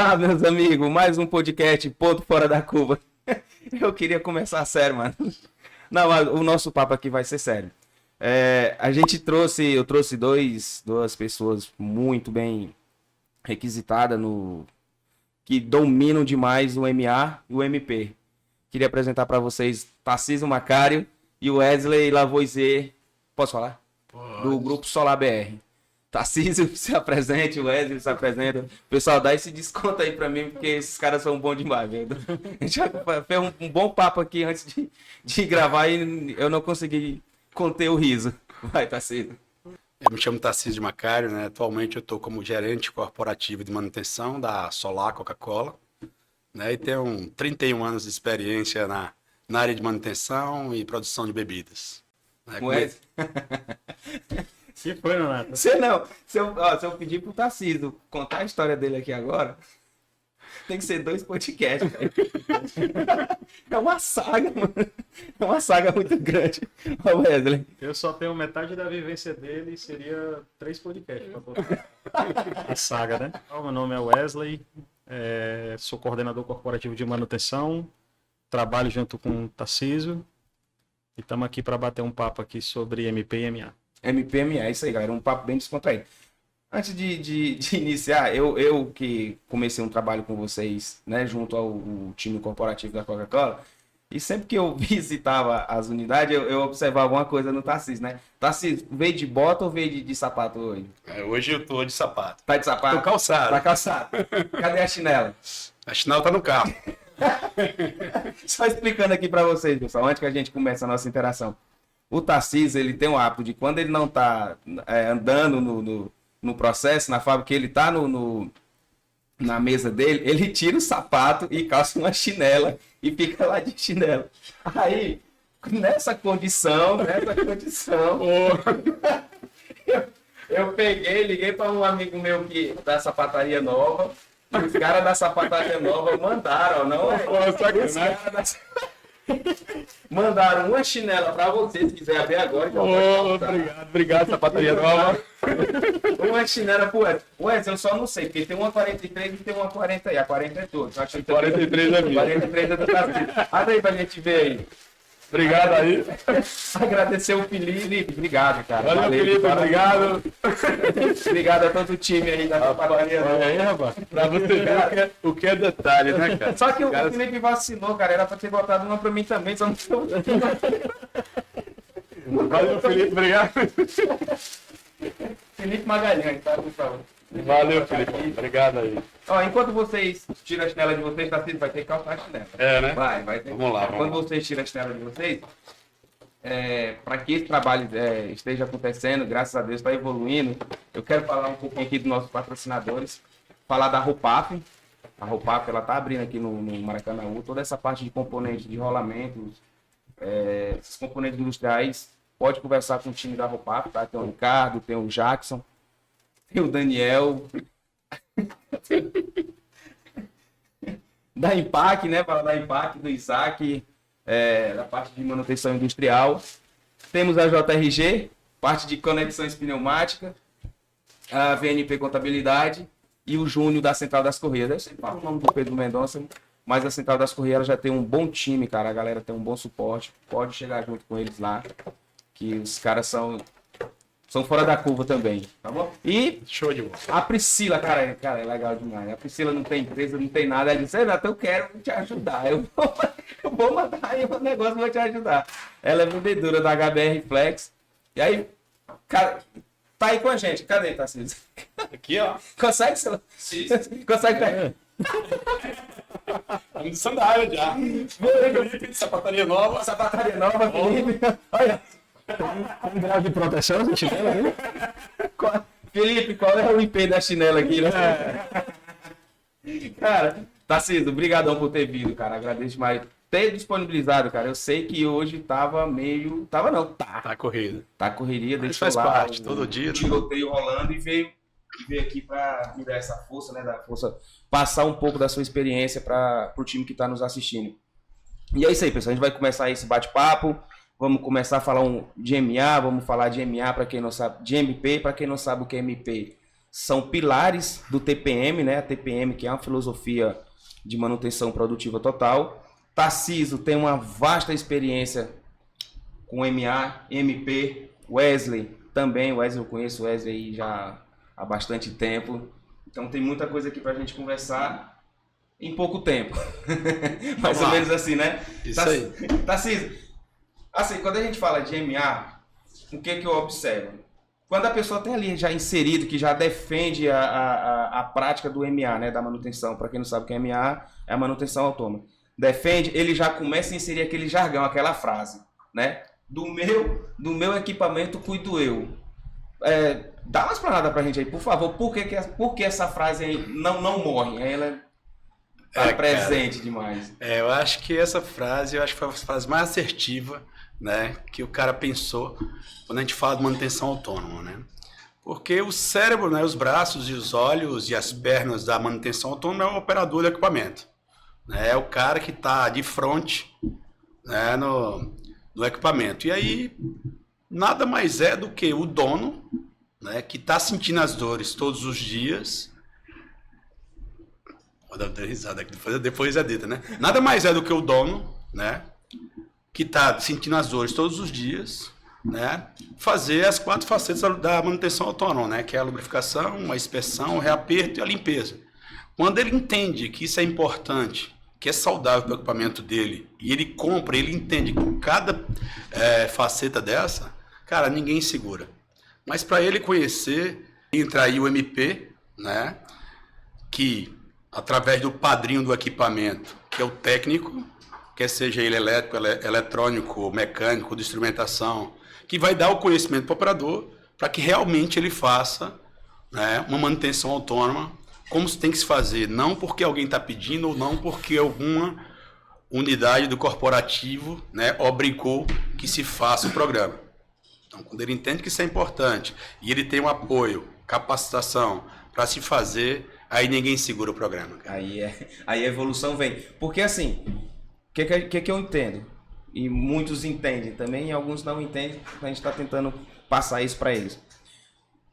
Olá, meus amigos, mais um podcast Ponto Fora da Curva. Eu queria começar sério, mano. Não, mas o nosso papo aqui vai ser sério. Eu trouxe duas pessoas muito bem requisitadas que dominam demais o MA e o MP. Queria apresentar para vocês Tarcísio Macário e o Wesley Lavoisier. Posso falar? Pode. Do Grupo Solar BR. Tarcísio se apresente, o Wesley se apresenta. Pessoal, dá esse desconto aí pra mim, porque esses caras são bons demais, velho. A gente já fez um bom papo aqui antes de gravar e eu não consegui conter o riso. Vai, Tarcísio. Eu me chamo Tarcísio Macário, né? Atualmente eu estou como gerente corporativo de manutenção da Solar Coca-Cola, né? E tenho 31 anos de experiência na área de manutenção e produção de bebidas. Né? Wesley. Se foi, Renato. Se eu pedir pro Tarcísio contar a história dele aqui agora, tem que ser 2 podcasts. É uma saga, mano. É uma saga muito grande. Ó, Wesley. Eu só tenho metade da vivência dele e seria 3 podcasts pra botar a saga, né? Então, meu nome é Wesley, sou coordenador corporativo de manutenção, trabalho junto com o Tarcísio e estamos aqui para bater um papo aqui sobre MP e MA. MPMA, é isso aí, galera. Um papo bem descontraído. Antes de iniciar, eu que comecei um trabalho com vocês, né, junto ao time corporativo da Coca-Cola, e sempre que eu visitava as unidades, eu observava alguma coisa no Tarcísio, né? Tarcísio, veio de bota ou veio de sapato hoje? Hoje eu tô de sapato. Tá de sapato? Tô calçado. Tá calçado. Cadê a chinela? A chinela tá no carro. Só explicando aqui pra vocês, pessoal, antes que a gente comece a nossa interação. O Tarcísio, ele tem o hábito de, quando ele não tá andando no processo, na fábrica, ele tá na mesa dele, ele tira o sapato e calça uma chinela e fica lá de chinelo. Aí, nessa condição, eu peguei, liguei para um amigo meu da sapataria nova, e os caras da sapataria nova mandaram, mandaram uma chinela pra você, se quiser ver agora. Obrigado, sapataria nova. Uma chinela pro Wesley. Wesley, eu só não sei, porque tem uma 43 e tem uma 40 aí. A 40 é toda. 43 é minha. 43 é do Tarcísio. Abre aí pra gente ver aí. Obrigado aí. Agradecer o Felipe. Obrigado, cara. Valeu, Felipe. Obrigado. Obrigado a todo o time aí da sapataria. Olha aí, rapaz. Pra você ver o que é detalhe, né, cara? Só que o Felipe vacilou, cara. Era pra ter botado uma pra mim também, só não sei. Valeu, Felipe. Obrigado. Felipe Magalhães, tá? Por favor. Valeu, Felipe. Obrigado aí. Ó, enquanto vocês tiram a chinela de vocês, Tarcísio vai ter que calçar a chinela. É, né? Vai ter. Vamos lá. Quando vocês tiram a chinela de vocês, para que esse trabalho esteja acontecendo, graças a Deus está evoluindo, eu quero falar um pouquinho aqui dos nossos patrocinadores, falar da Rupaf. A Rupaf, ela tá abrindo aqui no Maracanã, toda essa parte de componentes de rolamentos, esses componentes industriais, pode conversar com o time da Rupaf, tá? Tem o Ricardo, tem o Jackson, tem o Daniel, da Impac, né? Para da Impac, do Isaac, da parte de manutenção industrial. Temos a JRG, parte de conexões pneumáticas, a VNP Contabilidade e o Júnior da Central das Correias. Eu sempre falo o nome do Pedro Mendonça, mas a Central das Correias ela já tem um bom time, cara. A galera tem um bom suporte. Pode chegar junto com eles lá, que os caras são fora da curva também, tá bom? E Show de bola. a Priscila, cara, é legal demais. A Priscila não tem empresa, não tem nada. Ela disse, Renato, eu quero te ajudar. Eu vou mandar aí um negócio, vou te ajudar. Ela é vendedora da HBR Flex. E aí, cara, tá aí com a gente. Cadê, Tarcísio? Aqui, ó. Consegue, Sila? Consegue pegar? Vamos de sandália já. Felipe, sapataria nova. Sapataria nova, Felipe. Olha. Com grau de proteção, essa chinela, né? Felipe, qual é o IP da chinela aqui, né? Cara, Tarcísio, brigadão por ter vindo, cara. Agradeço demais. Ter disponibilizado, cara. Eu sei que hoje tava meio... Tá corrida. Tá correria, Mas deixou faz lá parte, todo dia. o tiroteio rolando e veio aqui pra me dar essa força, né? Dar força, passar um pouco da sua experiência pro time que tá nos assistindo. E é isso aí, pessoal. A gente vai começar esse bate-papo. Vamos começar a falar de MA, vamos falar de MA para quem não sabe, de MP, para quem não sabe o que é MP. são pilares do TPM, né? A TPM, que é uma filosofia de manutenção produtiva total. Tarcísio tem uma vasta experiência com MA, MP, Wesley também. Wesley, eu conheço o Wesley já há bastante tempo. Então tem muita coisa aqui para a gente conversar em pouco tempo. Mais ou menos assim, né? Isso aí. Tarcísio, assim, quando a gente fala de MA, o que eu observo? Quando a pessoa tem ali já inserido, que já defende a prática do MA, né, da manutenção, para quem não sabe o que é MA, é a manutenção autônoma. Defende, ele já começa a inserir aquele jargão, aquela frase, né? Do meu equipamento cuido eu. Dá uma explanada pra gente aí, por favor. Por que essa frase aí não morre? Ela tá presente demais. Eu acho que essa frase, foi a frase mais assertiva, né, que o cara pensou quando a gente fala de manutenção autônoma, né? Porque o cérebro, né, os braços e os olhos e as pernas da manutenção autônoma é o operador do equipamento, né? É o cara que está de frente, né, no equipamento. E aí nada mais é do que o dono, né, que está sentindo as dores todos os dias. Vou dar uma risada aqui, depois é dita, né? Nada mais é do que o dono, né, que está sentindo as dores todos os dias, né, fazer as 4 facetas da manutenção autônoma, né, que é a lubrificação, a inspeção, o reaperto e a limpeza. Quando ele entende que isso é importante, que é saudável para o equipamento dele, e ele compra, ele entende que cada faceta dessa, cara, ninguém segura. Mas para ele conhecer, entra aí o MP, né, que através do padrinho do equipamento, que é o técnico, quer seja ele elétrico, eletrônico, mecânico, de instrumentação, que vai dar o conhecimento para o operador para que realmente ele faça, né, uma manutenção autônoma, como se tem que se fazer, não porque alguém está pedindo ou não porque alguma unidade do corporativo, né, obrigou que se faça o programa. Então, quando ele entende que isso é importante e ele tem um apoio, capacitação para se fazer, aí ninguém segura o programa, cara. Aí a evolução vem. Porque assim, o que eu entendo? E muitos entendem também, e alguns não entendem, a gente está tentando passar isso para eles.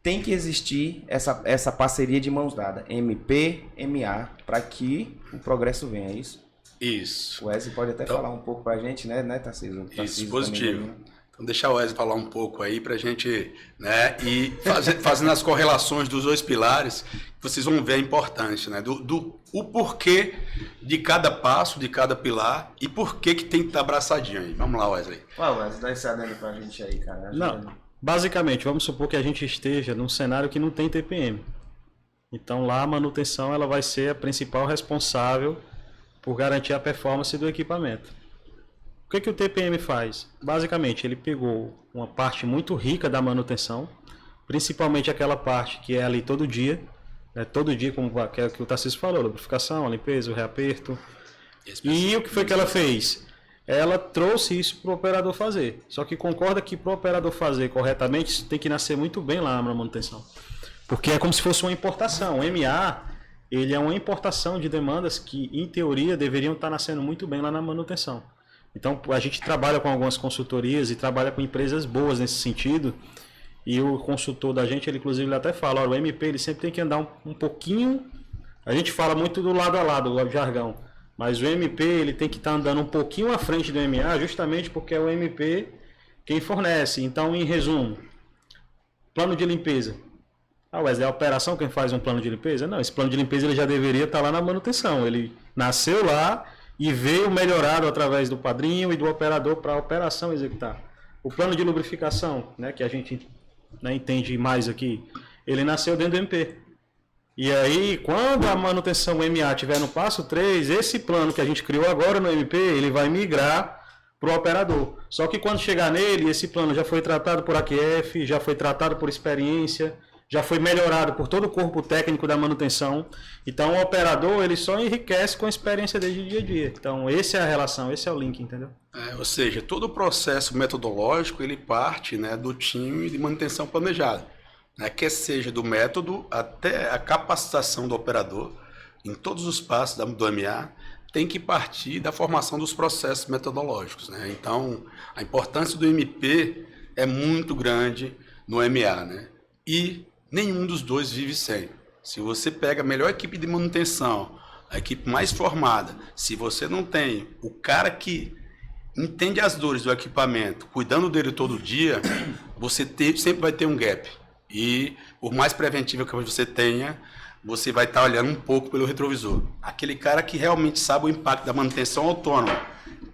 Tem que existir essa parceria de mãos dadas, MP, MA, para que o progresso venha, é isso? Isso. O Wesley pode até falar um pouco para a gente, né, Tarcísio? Isso, positivo. Então, deixar o Wesley falar um pouco aí para a gente, né, e fazendo as correlações dos 2 pilares, vocês vão ver a importância, né, o porquê de cada passo, de cada pilar e por que tem que estar abraçadinho aí. Vamos lá, Wesley. Wesley, dá esse adendo para a gente aí, cara. Não, basicamente, vamos supor que a gente esteja num cenário que não tem TPM. Então, lá a manutenção ela vai ser a principal responsável por garantir a performance do equipamento. O que o TPM faz? Basicamente, ele pegou uma parte muito rica da manutenção, principalmente aquela parte que é ali todo dia, né? Todo dia, como que é o que o Tarcísio falou, a lubrificação, a limpeza, o reaperto. E o que foi que ela fez? Ela trouxe isso para o operador fazer. Só que concorda que para o operador fazer corretamente, isso tem que nascer muito bem lá na manutenção. Porque é como se fosse uma importação. O MA, ele é uma importação de demandas que, em teoria, deveriam estar nascendo muito bem lá na manutenção. Então, a gente trabalha com algumas consultorias e trabalha com empresas boas nesse sentido. E o consultor da gente, ele inclusive ele até fala, olha, o MP ele sempre tem que andar um pouquinho... A gente fala muito do lado a lado, do jargão. Mas o MP ele tem que estar andando um pouquinho à frente do MA, justamente porque é o MP quem fornece. Então, em resumo, plano de limpeza. Wesley, é a operação quem faz um plano de limpeza? Não, esse plano de limpeza ele já deveria estar lá na manutenção. Ele nasceu lá e veio melhorado através do padrinho e do operador para a operação executar. O plano de lubrificação, né, que a gente, né, entende mais aqui, ele nasceu dentro do MP. E aí, quando a manutenção MA estiver no passo 3, esse plano que a gente criou agora no MP, ele vai migrar para o operador. Só que quando chegar nele, esse plano já foi tratado por AQF, já foi tratado por experiência, já foi melhorado por todo o corpo técnico da manutenção. Então, o operador ele só enriquece com a experiência dele de dia a dia. Então, essa é a relação, esse é o link, entendeu? Ou seja, todo o processo metodológico ele parte, né, do time de manutenção planejada. Né, quer seja do método até a capacitação do operador, em todos os passos do MA, tem que partir da formação dos processos metodológicos. Né? Então, a importância do MP é muito grande no MA. Né? E nenhum dos dois vive sem. Se você pega a melhor equipe de manutenção, a equipe mais formada, se você não tem o cara que entende as dores do equipamento, cuidando dele todo dia, você sempre vai ter um gap. E por mais preventiva que você tenha, você vai estar olhando um pouco pelo retrovisor. Aquele cara que realmente sabe o impacto da manutenção autônoma,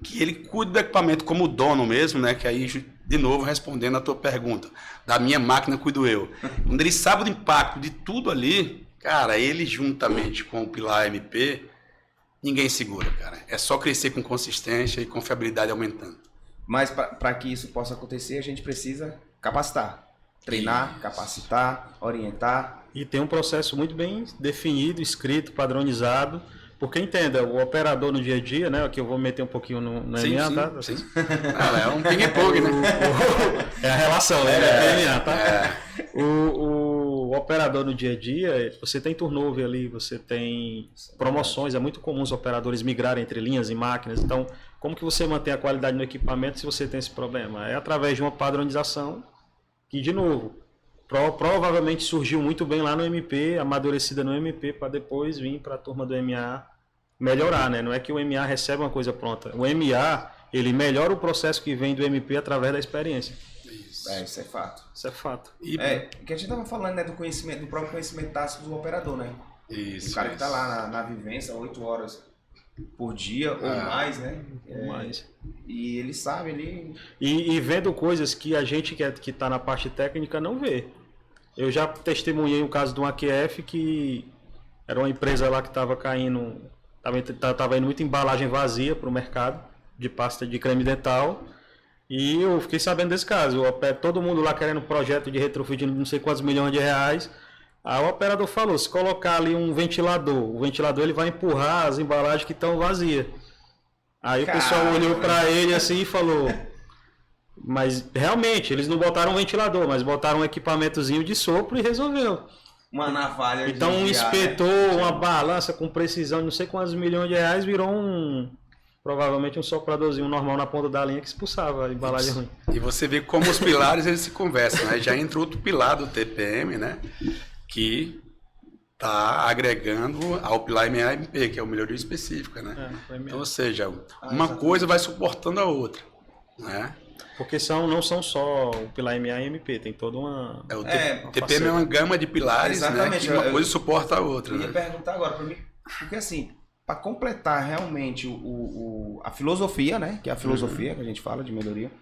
que ele cuida do equipamento como dono mesmo, né? Que aí, de novo, respondendo a tua pergunta, da minha máquina cuido eu. Quando ele sabe do impacto de tudo ali, cara, ele juntamente com o pilar MP, ninguém segura, cara. É só crescer com consistência e confiabilidade aumentando. Mas para que isso possa acontecer, a gente precisa capacitar. Treinar, capacitar, orientar. E tem um processo muito bem definido, escrito, padronizado. Porque entenda, o operador no dia a dia, né? Aqui eu vou meter um pouquinho no MMA, tá? Sim. É um ping-pong, né? É a relação, né? MMA, tá? É. O operador no dia a dia, você tem turnover ali, você tem promoções, é muito comum os operadores migrarem entre linhas e máquinas. Então, como que você mantém a qualidade no equipamento se você tem esse problema? É através de uma padronização que, de novo, provavelmente surgiu muito bem lá no MP, amadurecida no MP, para depois vir para a turma do MA melhorar, né? Não é que o MA recebe uma coisa pronta. O MA, ele melhora o processo que vem do MP através da experiência. Isso é fato. Isso é fato. O que a gente estava falando, né, do conhecimento, do próprio conhecimento tácito do operador, né? Isso. O cara que está lá na vivência 8 horas por dia ou mais, né? Mais. E ele sabe ali. E vendo coisas que a gente que está na parte técnica não vê. Eu já testemunhei um caso de um AQF que era uma empresa lá que estava caindo, estava indo muita embalagem vazia para o mercado de pasta de creme dental. E eu fiquei sabendo desse caso. Todo mundo lá querendo projeto de retrofit de não sei quantos milhões de reais. Aí o operador falou, se colocar ali um ventilador, o ventilador ele vai empurrar as embalagens que estão vazias. Aí o pessoal olhou para ele assim e falou, mas realmente, eles não botaram um ventilador, mas botaram um equipamentozinho de sopro e resolveu. Uma navalha. Então um inspetor, né? Uma balança com precisão de não sei quantos milhões de reais virou provavelmente um sopradorzinho normal na ponta da linha que expulsava a embalagem ruim. E você vê como os pilares eles se conversam, né? Já entra outro pilar do TPM, né? Que está agregando ao pilar MAMP, que é o melhoria específica, né? Então, ou seja, uma coisa vai suportando a outra, né? Porque não são só o pilar MA e MP, tem toda uma... O TPM é uma gama de pilares, né? Que uma coisa suporta a outra. Eu ia perguntar agora para mim, porque assim, para completar realmente a filosofia, né? Que é a filosofia que a gente fala de melhoria,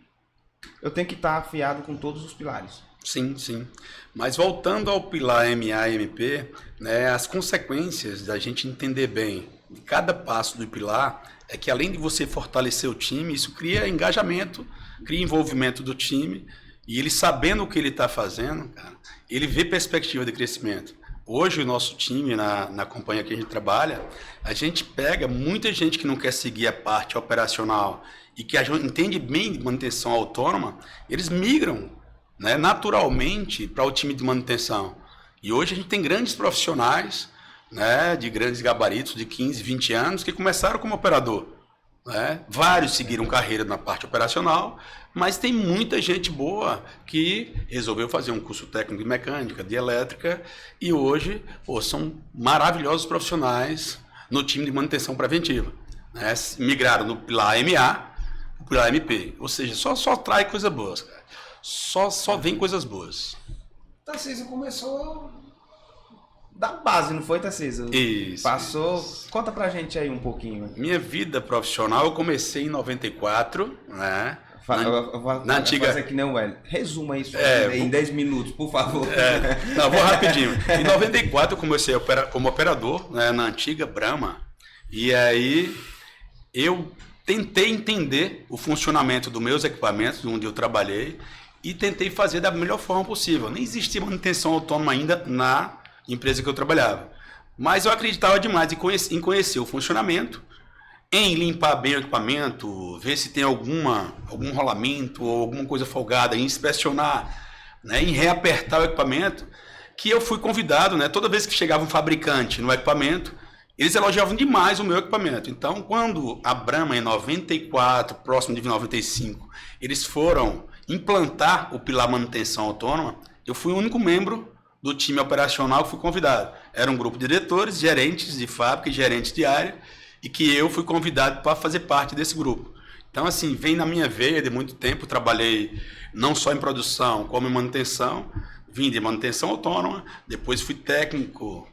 eu tenho que estar afiado com todos os pilares. Sim, sim. Mas voltando ao pilar MA e MP, né, as consequências da gente entender bem de cada passo do pilar é que além de você fortalecer o time, isso cria engajamento, cria envolvimento do time e ele sabendo o que ele está fazendo, cara, ele vê perspectiva de crescimento. Hoje o nosso time na companhia que a gente trabalha, a gente pega muita gente que não quer seguir a parte operacional e que entende bem de manutenção autônoma, eles migram, né, naturalmente para o time de manutenção. E hoje a gente tem grandes profissionais, né, de grandes gabaritos, de 15, 20 anos, que começaram como operador. Né? Vários seguiram carreira na parte operacional, mas tem muita gente boa que resolveu fazer um curso técnico de mecânica, de elétrica, e hoje são maravilhosos profissionais no time de manutenção preventiva. Né? Migraram do pilar MA para o pilar MP. Ou seja, só trai coisas boas, cara. Só vem coisas boas. Tarcísio começou da base, não foi, Tarcísio? Isso. Passou. Isso. Conta pra gente aí um pouquinho. Minha vida profissional eu comecei em 94, né? Na antiga. Fazer que nem o Hélio. Resuma isso em 10 minutos, por favor. Não, vou rapidinho. Em 94 eu comecei como operador, né, na antiga Brahma. E aí eu tentei entender o funcionamento dos meus equipamentos, onde eu trabalhei, e tentei fazer da melhor forma possível. Nem existia manutenção autônoma ainda na empresa que eu trabalhava. Mas eu acreditava demais em conhecer o funcionamento, em limpar bem o equipamento, ver se tem algum rolamento ou alguma coisa folgada, em inspecionar, né, em reapertar o equipamento, que eu fui convidado, né, toda vez que chegava um fabricante no equipamento, eles elogiavam demais o meu equipamento. Então, quando a Brahma, em 94, próximo de 95, eles foram implantar o pilar manutenção autônoma, eu fui o único membro do time operacional que fui convidado. Era um grupo de diretores, gerentes de fábrica e gerentes de área, e que eu fui convidado para fazer parte desse grupo. Então, assim, vem na minha veia de muito tempo. Trabalhei não só em produção, como em manutenção. Vim de manutenção autônoma, depois fui técnico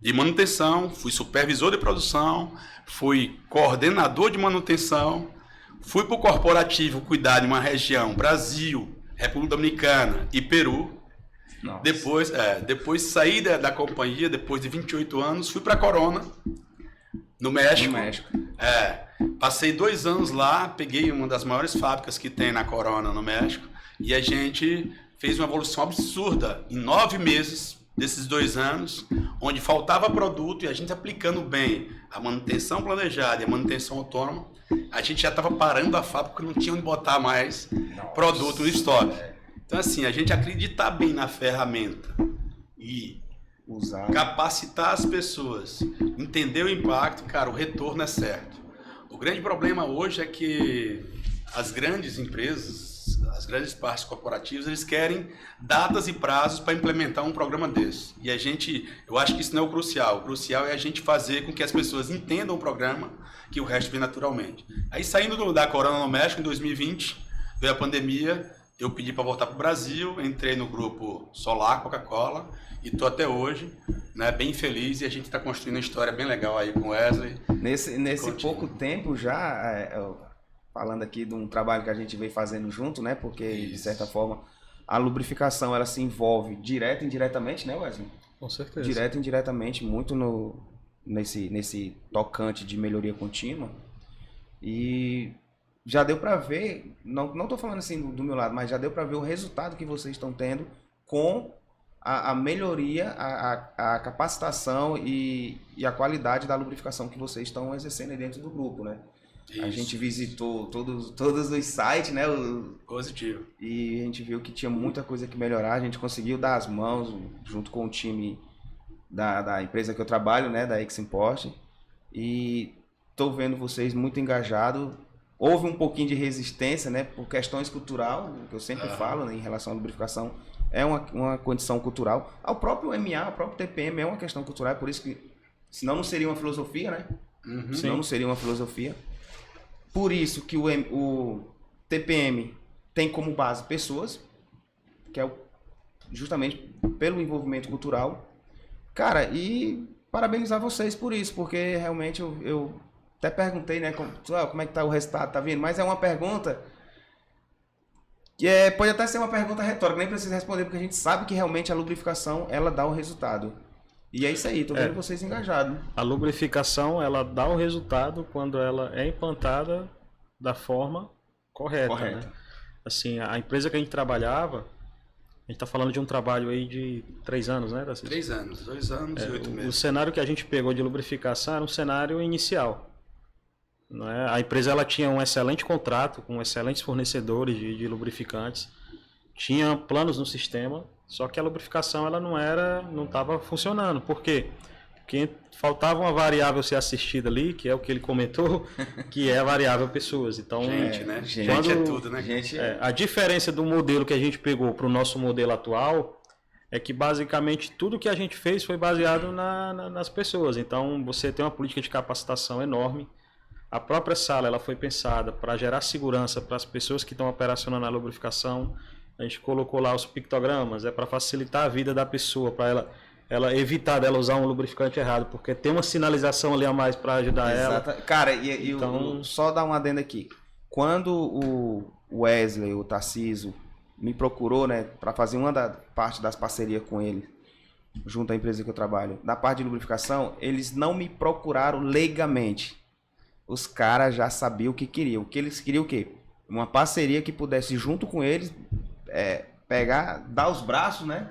de manutenção, fui supervisor de produção, fui coordenador de manutenção, fui para o corporativo cuidar de uma região, Brasil, República Dominicana e Peru. Nossa. Depois saí da companhia, depois de 28 anos, fui para Corona, no México. Passei 2 anos lá, peguei uma das maiores fábricas que tem na Corona, no México, e a gente fez uma evolução absurda em 9 meses desses 2 anos, onde faltava produto e a gente aplicando bem a manutenção planejada e a manutenção autônoma, a gente já estava parando a fábrica, não tinha onde botar mais produto no estoque. Então, assim, a gente acreditar bem na ferramenta e capacitar as pessoas, entender o impacto, cara, o retorno é certo. O grande problema hoje é que as grandes empresas, as grandes partes corporativas, eles querem datas e prazos para implementar um programa desse. E eu acho que isso não é o crucial. O crucial é a gente fazer com que as pessoas entendam o programa, que o resto vem naturalmente. Aí, saindo da Corona no México, em 2020, veio a pandemia, eu pedi para voltar para o Brasil, entrei no grupo Solar Coca-Cola e estou até hoje, né, bem feliz, e a gente está construindo uma história bem legal aí com o Wesley. Nesse pouco tempo já, falando aqui de um trabalho que a gente vem fazendo junto, né? Porque, de certa forma, a lubrificação ela se envolve direto e indiretamente, né, Wesley? Com certeza. Direto e indiretamente, muito nesse tocante de melhoria contínua. E já deu para ver, não estou falando assim do meu lado, mas já deu para ver o resultado que vocês estão tendo com a melhoria, a capacitação e a qualidade da lubrificação que vocês estão exercendo aí dentro do grupo, né? Isso. A gente visitou todos os sites, né? Positivo. E a gente viu que tinha muita coisa que melhorar. A gente conseguiu dar as mãos junto com o time da empresa que eu trabalho, né? Da Ex-Import. E tô vendo vocês muito engajados. Houve um pouquinho de resistência, né? Por questões cultural, que eu sempre falo, né, em relação à lubrificação. É uma condição cultural. O próprio MA, o próprio TPM é uma questão cultural. É por isso que, senão não seria uma filosofia, né? Senão não seria uma filosofia. Por isso que o TPM tem como base pessoas, que é justamente pelo envolvimento cultural. Cara, e parabenizar vocês por isso, porque realmente eu até perguntei, né, como é que tá o resultado, tá vindo? Mas é uma pergunta que pode até ser uma pergunta retórica, nem precisa responder, porque a gente sabe que realmente a lubrificação, ela dá o resultado. E é isso aí, tô vendo vocês engajados. A lubrificação, ela dá o resultado quando ela é implantada da forma correta. Né? Assim, a empresa que a gente trabalhava, a gente está falando de um trabalho aí de 3 anos, né? 3 anos, 2 anos e 8 meses. O cenário que a gente pegou de lubrificação era um cenário inicial. Não é? A empresa ela tinha um excelente contrato com excelentes fornecedores de lubrificantes, tinha planos no sistema, só que a lubrificação ela não estava funcionando. Por quê? Porque faltava uma variável ser assistida ali, que é o que ele comentou, que é a variável pessoas. Então, gente é tudo, né? A diferença do modelo que a gente pegou para o nosso modelo atual é que basicamente tudo que a gente fez foi baseado nas pessoas. Então, você tem uma política de capacitação enorme. A própria sala ela foi pensada para gerar segurança para as pessoas que estão operacionando a lubrificação. A gente colocou lá os pictogramas, para facilitar a vida da pessoa, para ela evitar dela usar um lubrificante errado, porque tem uma sinalização ali a mais para ajudar ela. Cara, então, só dar um adendo aqui. Quando o Wesley, o Tarcísio, me procurou, né, para fazer parte das parcerias com ele, junto à empresa que eu trabalho, na parte de lubrificação, eles não me procuraram legalmente. Os caras já sabiam o que queriam. O que eles queriam o quê? Uma parceria que pudesse, junto com eles, pegar, dar os braços, né?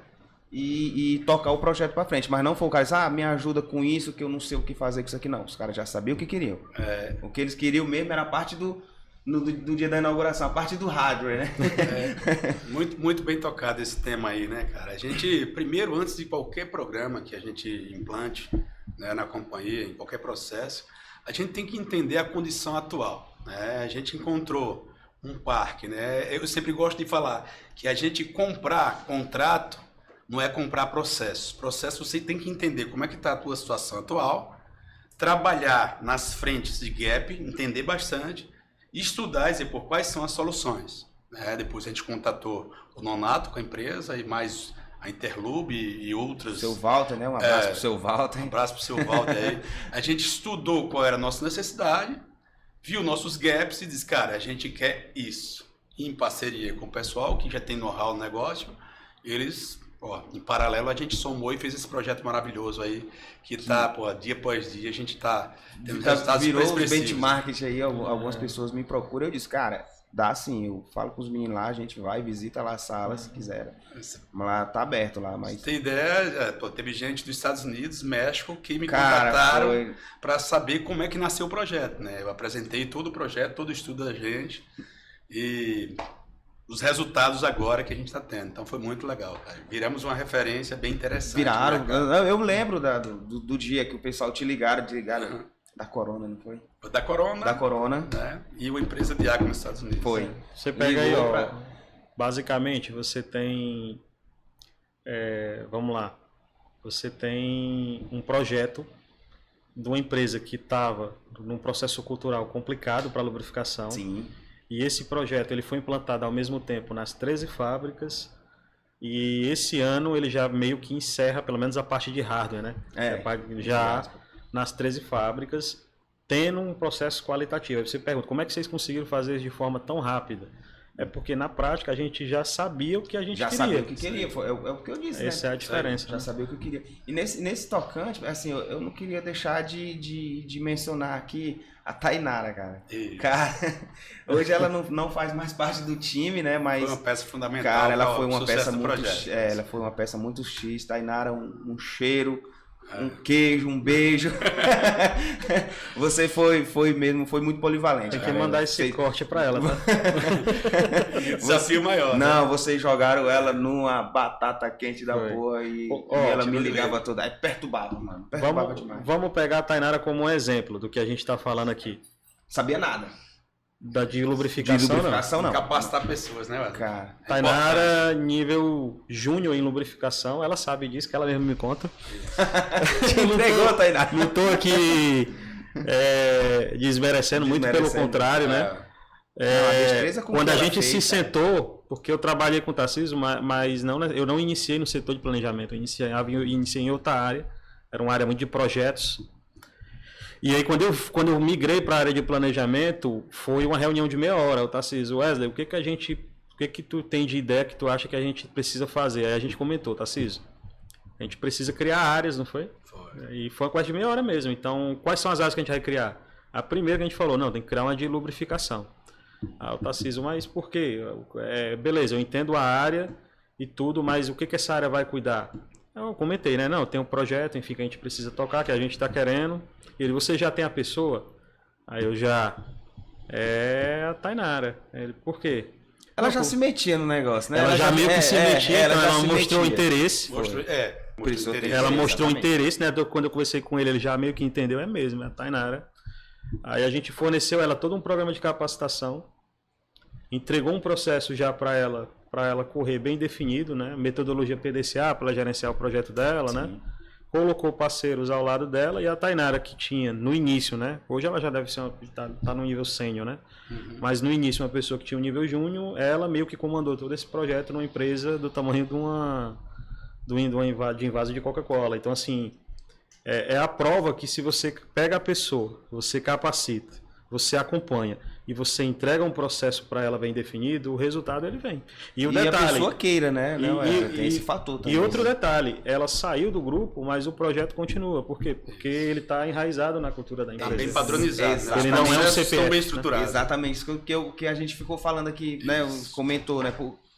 E tocar o projeto para frente. Mas não foi o cara dizer, me ajuda com isso, que eu não sei o que fazer com isso aqui. Não, os caras já sabiam o que queriam. O que eles queriam mesmo era a parte do dia da inauguração, a parte do hardware, né? Muito, muito bem tocado esse tema aí, né, cara? A gente, primeiro, antes de qualquer programa que a gente implante, né, na companhia, em qualquer processo, a gente tem que entender a condição atual, né? A gente encontrou um parque, né? Eu sempre gosto de falar que a gente comprar contrato não é comprar processos. Processo você tem que entender como é que está a tua situação atual, trabalhar nas frentes de gap, entender bastante, e estudar e dizer por quais são as soluções. Né? Depois a gente contatou o Nonato com a empresa e mais a Interlube e outras. Seu Walter, né? Um abraço pro seu Walter. Um abraço pro seu Walter aí. A gente estudou qual era a nossa necessidade, viu nossos gaps e disse, cara, a gente quer isso. E em parceria com o pessoal que já tem know-how no negócio, eles, em paralelo, a gente somou e fez esse projeto maravilhoso aí, que tá, dia após dia, a gente tá tendo resultados virou os expressivos. benchmark aí, algumas pessoas me procuram, eu disse, cara, dá sim, eu falo com os meninos lá, a gente vai, visita lá a sala se quiser. Lá tá aberto lá, mas... Você tem ideia, teve gente dos Estados Unidos, México, que me contataram para saber como é que nasceu o projeto, né? Eu apresentei todo o projeto, todo o estudo da gente e os resultados agora que a gente está tendo. Então foi muito legal, cara. Viramos uma referência bem interessante. Viraram, eu lembro do dia que o pessoal te ligaram da Corona, não foi? Da Corona. Da Corona. Né? E uma empresa de água nos Estados Unidos. Foi. Você pega aí, basicamente, você tem, vamos lá, você tem um projeto de uma empresa que estava num processo cultural complicado para lubrificação. Sim. E esse projeto ele foi implantado ao mesmo tempo nas 13 fábricas e esse ano ele já meio que encerra, pelo menos a parte de hardware, né? Já nas 13 fábricas, tendo um processo qualitativo. Aí você pergunta, como é que vocês conseguiram fazer isso de forma tão rápida? É porque na prática a gente já sabia o que a gente queria. Já sabia o que queria, é o que eu disse, Essa é a diferença. Já sabia o que eu queria. E nesse tocante, assim, eu não queria deixar de mencionar aqui a Tainara, cara. Cara, hoje ela não faz mais parte do time, né? Mas foi uma peça fundamental. Cara, ela foi uma peça muito, projeto. Ela foi uma peça muito X. Tainara, um cheiro, um queijo, um beijo. Você foi muito polivalente. Tem que mandar esse corte pra ela, tá? Desafio maior. Não, vocês jogaram ela numa batata quente da boa e ela me ligava toda. Aí perturbava, mano. Perturbava demais. Vamos pegar a Tainara como um exemplo do que a gente tá falando aqui. Sabia nada. De lubrificação, não. Capacitar pessoas, né, mano? Cara, Tainara, nível júnior em lubrificação, ela sabe disso, que ela mesmo me conta. Te entregou, Tainara. Não tô aqui desmerecendo, muito pelo contrário, né? Quando a gente se sentou, porque eu trabalhei com o Tarcísio, mas eu não iniciei no setor de planejamento, eu iniciei em outra área, era uma área muito de projetos. E aí, quando eu migrei para a área de planejamento, foi uma reunião de meia hora. O Tarcísio, Wesley, o que tu tem de ideia que tu acha que a gente precisa fazer? Aí a gente comentou, Tarcísio, a gente precisa criar áreas, não foi? Foi. E foi quase de meia hora mesmo. Então, quais são as áreas que a gente vai criar? A primeira que a gente falou, não, tem que criar uma de lubrificação. Ah, o Tarcísio, mas por quê? Beleza, eu entendo a área e tudo, mas o que essa área vai cuidar? Eu comentei, né? Não, tem um projeto, enfim, que a gente precisa tocar, que a gente está querendo. Ele, você já tem a pessoa? Aí eu já... a Tainara. Ele, por quê? Ela já se metia no negócio, né? Ela já meio que se metia, então ela mostrou interesse. Ela mostrou interesse, né? Quando eu conversei com ele, ele já meio que entendeu, é mesmo, é a Tainara. Aí a gente forneceu ela todo um programa de capacitação, entregou um processo já para ela correr bem definido, né? Metodologia PDCA para ela gerenciar o projeto dela, né? Colocou parceiros ao lado dela e a Tainara que tinha no início, né? Hoje ela já deve ser tá no nível sênior, né? Mas no início uma pessoa que tinha um nível júnior, ela meio que comandou todo esse projeto numa empresa do tamanho de invase de Coca-Cola. Então assim, é a prova que se você pega a pessoa, você capacita, você acompanha e você entrega um processo para ela bem definido, o resultado ele vem. E a pessoa queira, né? Tem esse fator também. E outro detalhe, ela saiu do grupo, mas o projeto continua. Por quê? Porque ele está enraizado na cultura da empresa. Está bem padronizado. Ele não é um CPF. Bem estruturado. Exatamente, isso que a gente ficou falando aqui, né? Comentou, né?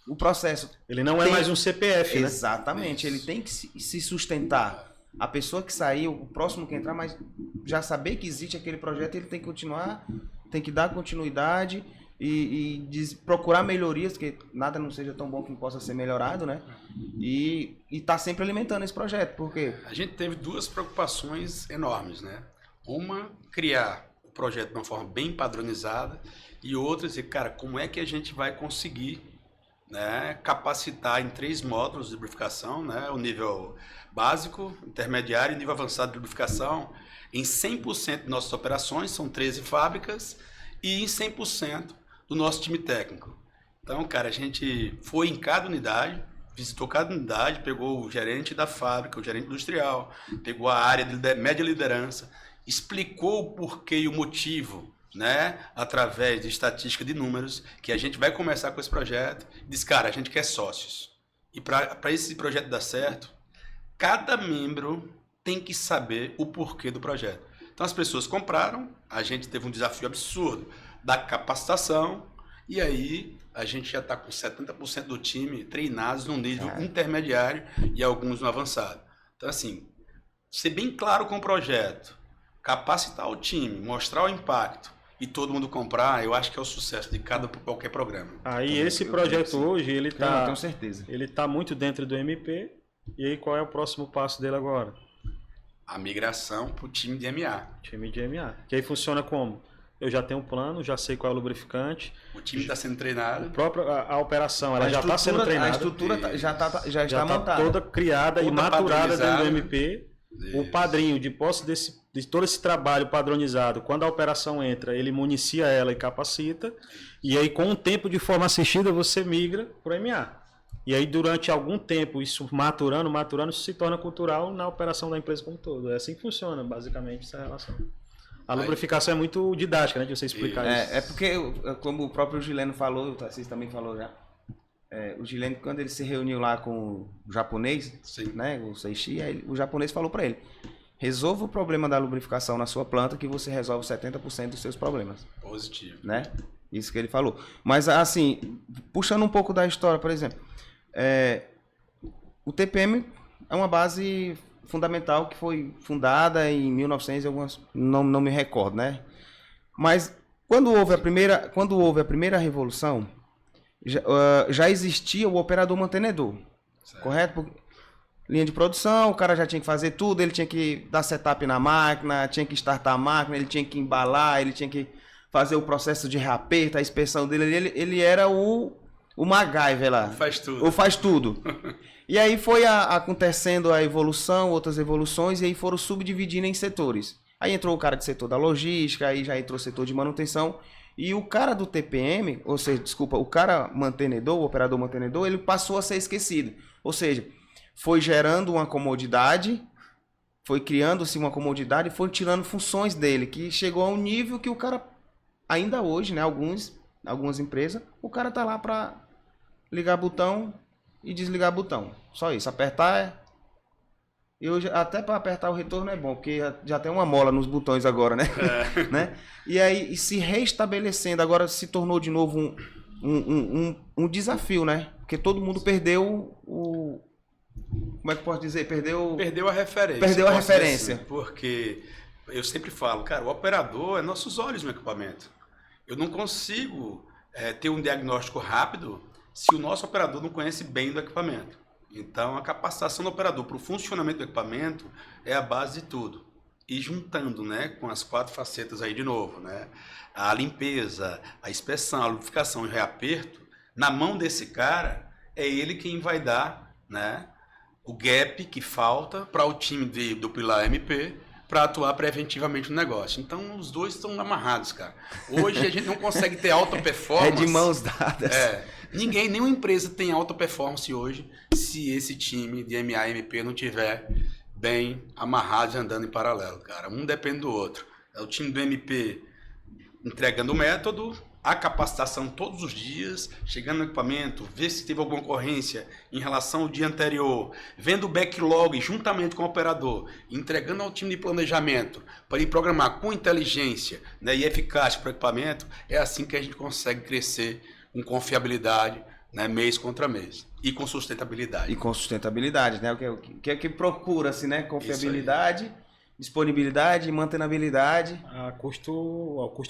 O processo. Ele não é mais um CPF, né? Exatamente, ele tem que se sustentar. A pessoa que saiu, o próximo que entrar, mas já saber que existe aquele projeto, ele tem que continuar, tem que dar continuidade e procurar melhorias, porque nada não seja tão bom que não possa ser melhorado, né? E tá sempre alimentando esse projeto, porque a gente teve duas preocupações enormes, né? Uma, criar o projeto de uma forma bem padronizada, e outra, dizer, cara, como é que a gente vai conseguir né, capacitar em 3 módulos de lubrificação, né, o nível básico, intermediário e nível avançado de lubrificação, em 100% de nossas operações, são 13 fábricas, e em 100% do nosso time técnico. Então, cara, a gente foi em cada unidade, visitou cada unidade, pegou o gerente da fábrica, o gerente industrial, pegou a área de média liderança, explicou o porquê e o motivo, né, através de estatística de números, que a gente vai começar com esse projeto. Diz, cara, a gente quer sócios. E para esse projeto dar certo, cada membro tem que saber o porquê do projeto. Então as pessoas compraram, a gente teve um desafio absurdo da capacitação, e aí a gente já está com 70% do time treinados no nível intermediário e alguns no avançado. Então assim, ser bem claro com o projeto, capacitar o time, mostrar o impacto e todo mundo comprar, eu acho que é o sucesso de qualquer programa. Aí esse projeto hoje, ele tá, tenho certeza. Ele está muito dentro do MP, e aí qual é o próximo passo dele agora? A migração para o time de MA. Time de MA. Que aí funciona como? Eu já tenho um plano, já sei qual é o lubrificante. O time está sendo treinado. A operação ela já está sendo treinada. A estrutura já está montada. Toda criada e maturada dentro do MP. Isso. O padrinho, de posse de todo esse trabalho padronizado, quando a operação entra, ele municia ela e capacita. E aí, com o tempo de forma assistida, você migra para o MA. E aí, durante algum tempo, isso maturando, isso se torna cultural na operação da empresa como um todo. É assim que funciona, basicamente, essa relação. A lubrificação é muito didática, né, de você explicar isso. É porque, como o próprio Gileno falou, o Tarcísio também falou já, o Gileno, quando ele se reuniu lá com o japonês, né, o Seishi, aí o japonês falou para ele, resolva o problema da lubrificação na sua planta que você resolve 70% dos seus problemas. Positivo. Né? Isso que ele falou. Mas, assim, puxando um pouco da história, por exemplo, o TPM é uma base fundamental que foi fundada em 1900 e algumas, não me recordo, né? Mas quando houve a primeira revolução, já existia o operador mantenedor, certo. Correto? Porque linha de produção, o cara já tinha que fazer tudo, ele tinha que dar setup na máquina, tinha que startar a máquina, ele tinha que embalar, ele tinha que fazer o processo de reaperto, a inspeção dele, ele era o MacGyver lá. Faz tudo. Ou faz tudo. E aí foi acontecendo a evolução, outras evoluções, e aí foram subdividindo em setores. Aí entrou o cara do setor da logística, aí já entrou o setor de manutenção, e o cara do TPM, ou seja, desculpa, o cara mantenedor, o operador mantenedor, ele passou a ser esquecido. Ou seja, foi gerando uma comodidade, foi criando-se uma comodidade, foi tirando funções dele, que chegou a um nível que o cara, ainda hoje, né, algumas empresas, o cara tá lá para ligar botão e desligar botão. Só isso, apertar até para apertar o retorno é bom, porque já tem uma mola nos botões agora, né? Né? E aí, se restabelecendo, agora se tornou de novo um desafio, né? Porque todo mundo perdeu como é que eu posso dizer? Perdeu a referência. Perdeu a referência. Porque eu sempre falo, cara, o operador é nossos olhos no equipamento. Eu não consigo ter um diagnóstico rápido se o nosso operador não conhece bem do equipamento. Então, a capacitação do operador para o funcionamento do equipamento é a base de tudo. E juntando, né, com as 4 facetas aí de novo, né, a limpeza, a inspeção, a lubrificação e o reaperto, na mão desse cara, é ele quem vai dar, né, o gap que falta para o time do Pilar MP para atuar preventivamente no negócio. Então, os dois estão amarrados, cara. Hoje a gente não consegue ter alta performance. É de mãos dadas. Nenhuma empresa tem alta performance hoje se esse time de MA e MP não tiver bem amarrados e andando em paralelo, cara. Um depende do outro. É o time do MP entregando o método, a capacitação todos os dias, chegando no equipamento, ver se teve alguma ocorrência em relação ao dia anterior, vendo o backlog juntamente com o operador, entregando ao time de planejamento para ele programar com inteligência, né, e eficácia para o equipamento. É assim que a gente consegue crescer com confiabilidade, né, mês contra mês. E com sustentabilidade. E com sustentabilidade, né? O que procura-se, né? Confiabilidade, disponibilidade, mantenabilidade. Custo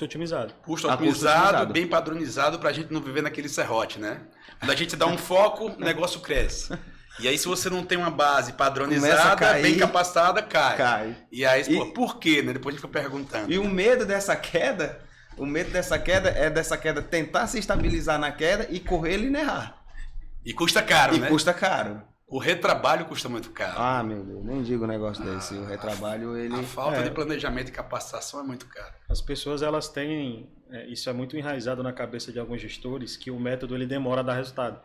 otimizado. Custo otimizado, bem padronizado, para a gente não viver naquele serrote, né? Quando a gente dá um foco, o negócio cresce. E aí, se você não tem uma base padronizada, bem capacitada, cai. E aí, por quê? Né? Depois a gente fica perguntando. E o medo dessa queda... é dessa queda tentar se estabilizar na queda e correr e errar. E custa caro, E né? custa caro. O retrabalho custa muito caro. Ah, meu Deus, nem digo um negócio desse. O retrabalho, ele... A falta de planejamento e capacitação é muito caro. As pessoas, elas têm, isso é muito enraizado na cabeça de alguns gestores, que o método ele demora a dar resultado.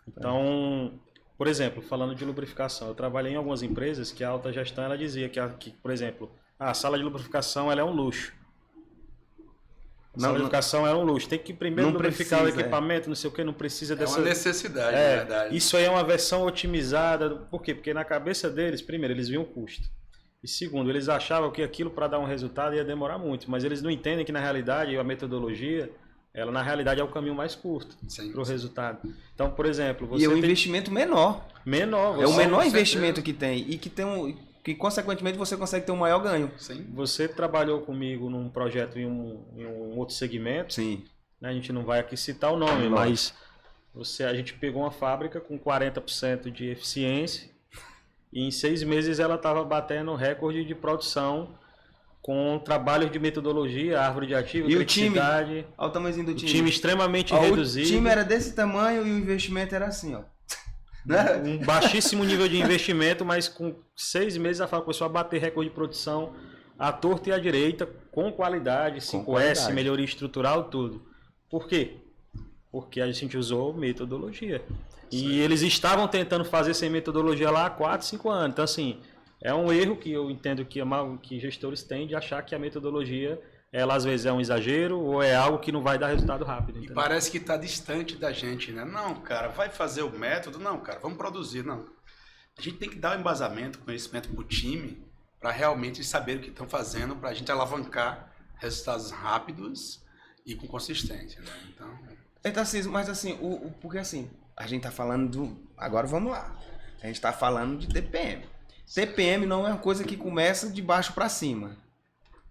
Então, por exemplo, falando de lubrificação, eu trabalhei em algumas empresas que a alta gestão ela dizia que, por exemplo, a sala de lubrificação ela é um luxo. A sala de lubrificação é um luxo. Tem que primeiro Não lubrificar o precisa, equipamento, não sei o que, não precisa É dessa... uma necessidade, na verdade. Isso aí é uma versão otimizada. Por quê? Porque na cabeça deles, primeiro, eles viam o custo. E segundo, eles achavam que aquilo para dar um resultado ia demorar muito. Mas eles não entendem que na realidade a metodologia, ela na realidade é o caminho mais curto para o resultado. Então, por exemplo, você E é um tem... investimento menor. menor. É o Você, menor investimento que tem. E que tem que consequentemente você consegue ter um maior ganho. Sim. você trabalhou comigo num projeto em um outro segmento. Sim. Né? A gente não vai aqui citar o nome, mas a gente pegou uma fábrica com 40% de eficiência e em 6 meses ela estava batendo recorde de produção com trabalhos de metodologia, árvore de ativo, E o time? criticidade. Olha o tamanhozinho do O time. time extremamente Ó, reduzido. O time era desse tamanho e o investimento era assim, ó. Né? Um baixíssimo nível de investimento, mas com 6 meses a fábrica começou a bater recorde de produção à torta e à direita, com qualidade, 5S, qualidade. melhoria estrutural, tudo. Por quê? Porque a gente usou metodologia. E eles estavam tentando fazer sem metodologia lá há 4, 5 anos. Então, assim, é um erro que eu entendo que gestores têm de achar que a metodologia, ela às vezes é um exagero ou é algo que não vai dar resultado rápido. E Entendeu? parece que está distante da gente, né? Não, cara, vai fazer o método? Não, cara, vamos produzir. Não. A gente tem que dar um embasamento, conhecimento para o time, para realmente saber o que estão fazendo, para a gente alavancar resultados rápidos e com consistência, né? Então, assim, mas assim, porque assim, a gente tá falando do... Agora vamos lá. A gente tá falando de TPM. TPM não é uma coisa que começa de baixo para cima.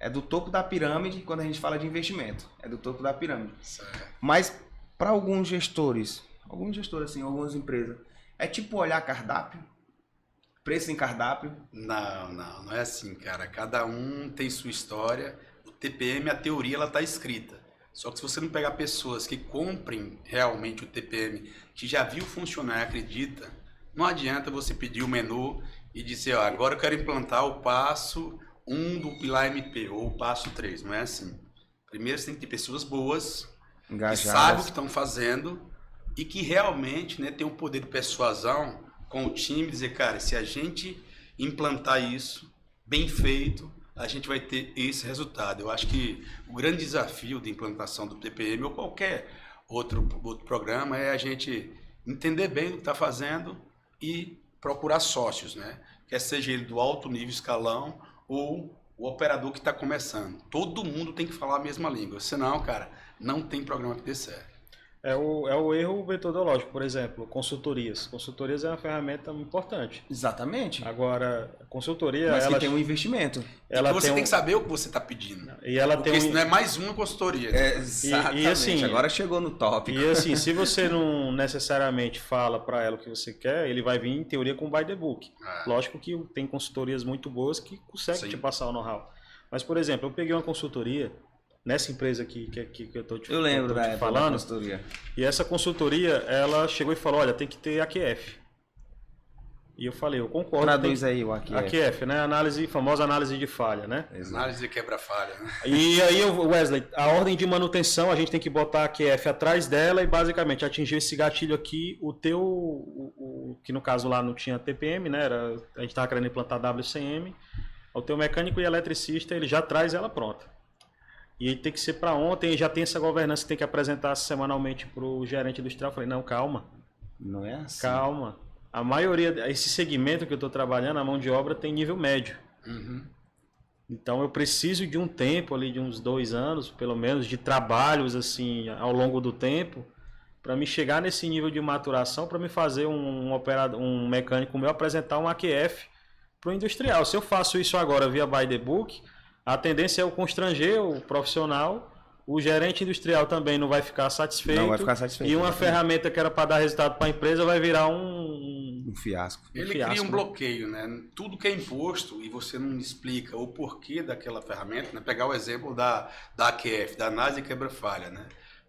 É do topo da pirâmide quando a gente fala de investimento. É do topo da pirâmide. Certo. Mas para alguns gestores assim, algumas empresas, é tipo olhar cardápio, preço em cardápio. Não é assim, cara. Cada um tem sua história. O TPM, a teoria, ela tá escrita. Só que se você não pegar pessoas que comprem realmente o TPM, que já viu funcionar e acredita, não adianta você pedir o menu e dizer, ó, agora eu quero implantar o passo 1 do pilar MP ou o passo 3. Não é assim. Primeiro você tem que ter pessoas boas, que Engajadas. sabem o que estão fazendo e que realmente, né, tem um poder de persuasão com o time, dizer, cara, se a gente implantar isso bem feito, a gente vai ter esse resultado. Eu acho que o grande desafio de implantação do TPM ou qualquer outro programa é a gente entender bem o que está fazendo e procurar sócios, né? Quer seja ele do alto nível escalão ou o operador que está começando. Todo mundo tem que falar a mesma língua, senão, cara, não tem programa que dê certo. É o erro metodológico, por exemplo, consultorias. Consultorias é uma ferramenta importante. Exatamente. Agora, a consultoria, Mas ela que tem um investimento. ela você tem tem que saber o que você está pedindo. e ela Porque tem isso não é mais uma consultoria. Exatamente. assim, Agora chegou no tópico. E assim, se você não necessariamente fala para ela o que você quer, ele vai vir em teoria com by the book. Ah. Lógico que tem consultorias muito boas que conseguem Sim. te passar o know-how. Mas, por exemplo, eu peguei uma consultoria nessa empresa que eu estou Eu lembro da época da falando, consultoria. e essa consultoria, ela chegou e falou, olha, tem que ter AQF. E eu falei, eu concordo. Traduz aí o AQF. AQF, né? Famosa análise de falha, né? Análise de quebra-falha, né? E aí, Wesley, a ordem de manutenção, a gente tem que botar a QF atrás dela e basicamente atingir esse gatilho aqui, que no caso lá não tinha TPM, né? A gente estava querendo implantar WCM. O teu mecânico e eletricista, ele já traz ela pronta. E aí tem que ser para ontem, já tem essa governança que tem que apresentar semanalmente para o gerente industrial. Eu falei, não, calma. Não é assim. Calma. A maioria, esse segmento que eu estou trabalhando, a mão de obra tem nível médio. Uhum. Então eu preciso de um tempo ali, de uns 2 anos, pelo menos, de trabalhos assim ao longo do tempo, para me chegar nesse nível de maturação, para me fazer um mecânico meu apresentar um AQF para o industrial. Se eu faço isso agora via by the book, a tendência é eu constranger o profissional. O gerente industrial também não vai ficar satisfeito. Não vai ficar satisfeito. E uma exatamente. ferramenta que era para dar resultado para a empresa vai virar um Um fiasco. Ele fiasco, cria um né? bloqueio, né? Tudo que é imposto e você não explica o porquê daquela ferramenta, né? Pegar o exemplo da AQF, da análise de quebra-falha, né?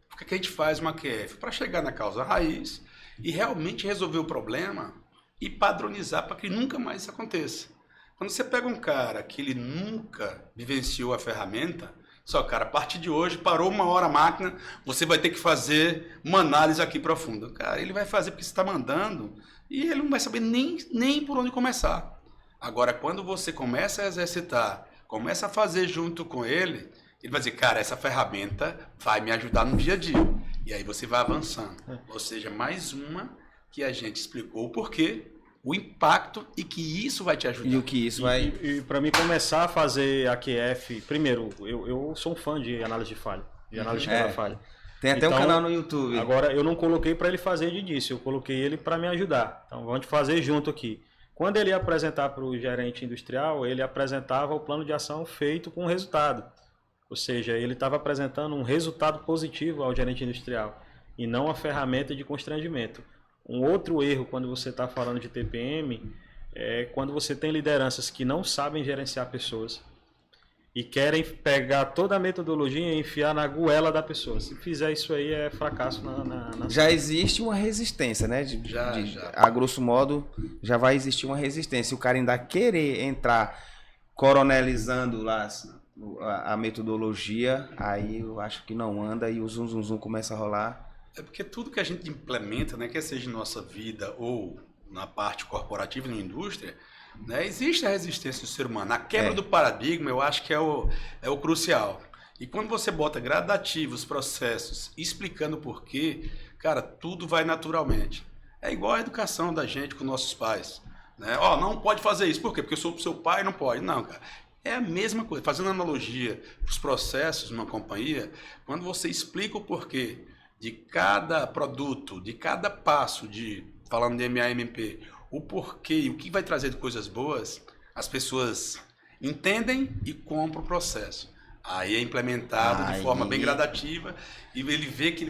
Por que a gente faz uma AQF? Para chegar na causa raiz e realmente resolver o problema e padronizar para que nunca mais isso aconteça. Quando você pega um cara que ele nunca vivenciou a ferramenta, só, cara, a partir de hoje, parou 1 hora a máquina, você vai ter que fazer uma análise aqui profunda. Cara, ele vai fazer porque você está mandando e ele não vai saber nem por onde começar. Agora, quando você começa a exercitar, começa a fazer junto com ele, ele vai dizer, cara, essa ferramenta vai me ajudar no dia a dia. E aí você vai avançando. Ou seja, mais uma que a gente explicou o porquê, o impacto e que isso vai te ajudar. E o que isso vai... E para mim começar a fazer AQF, primeiro, eu sou um fã de análise de falha, de análise de cada falha. Tem até um canal no YouTube. Agora, eu não coloquei para ele fazer de início, eu coloquei ele para me ajudar. Então, vamos fazer junto aqui. Quando ele ia apresentar para o gerente industrial, ele apresentava o plano de ação feito com resultado. Ou seja, ele estava apresentando um resultado positivo ao gerente industrial e não a ferramenta de constrangimento. Um outro erro quando você está falando de TPM é quando você tem lideranças que não sabem gerenciar pessoas e querem pegar toda a metodologia e enfiar na goela da pessoa. Se fizer isso aí é fracasso na Já existe uma resistência, né? Já. A grosso modo, já vai existir uma resistência. O cara ainda querer entrar coronelizando lá a metodologia, aí eu acho que não anda e o zum zum zum começa a rolar. É porque tudo que a gente implementa, né, quer seja em nossa vida ou na parte corporativa, na indústria, né, existe a resistência do ser humano. A quebra do paradigma, eu acho que é o crucial. E quando você bota gradativos processos, explicando o porquê, cara, tudo vai naturalmente. É igual a educação da gente com nossos pais. Né? Ó, não pode fazer isso. Por quê? Porque eu sou seu pai, não pode. Não, cara. É a mesma coisa. Fazendo analogia para os processos numa companhia, quando você explica o porquê de cada produto, de cada passo, falando de MAMP, o porquê e o que vai trazer de coisas boas, as pessoas entendem e compram o processo. Aí é implementado de forma bem gradativa e ele vê que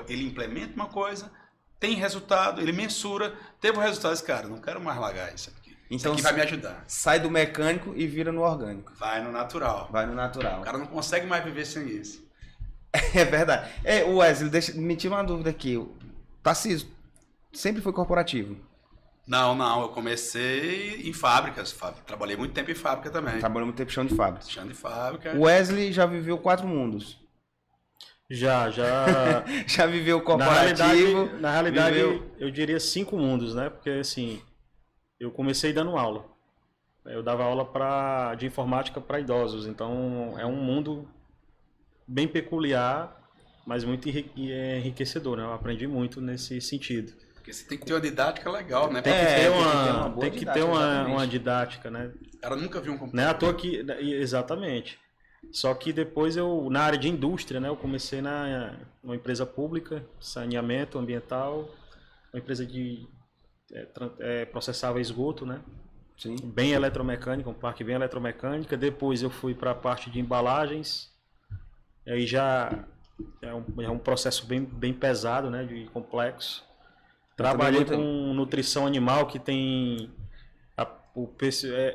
ele implementa uma coisa, tem resultado, ele mensura, teve um resultado, esse cara, não quero mais largar isso aqui. Então, isso aqui vai me ajudar. Sai do mecânico e vira no orgânico. Vai no natural. Vai no natural. O cara não consegue mais viver sem isso. É verdade. Wesley, me tira uma dúvida aqui. O Tarcísio sempre foi corporativo? Não. Eu comecei em fábricas. Trabalhei muito tempo em fábrica também. Trabalhou muito tempo chão de fábrica. Chão de fábrica. O Wesley já viveu 4 mundos. Já. Já viveu corporativo. Na realidade eu diria 5 mundos, né? Porque assim, eu comecei dando aula. Eu dava aula de informática para idosos. Então é um mundo bem peculiar, mas muito enriquecedor, né? Eu aprendi muito nesse sentido. Porque você tem que ter uma didática legal, né? Tem que ter uma didática, né? O cara nunca viu um computador. Não é à toa que... Exatamente. Só que depois na área de indústria, né? Eu comecei numa empresa pública, saneamento ambiental, uma empresa de processava esgoto, né? Sim. Bem eletromecânica, um parque bem eletromecânica. Depois eu fui para a parte de embalagens. Aí já é um processo bem pesado, né, de complexo. Trabalhei com nutrição animal, que tem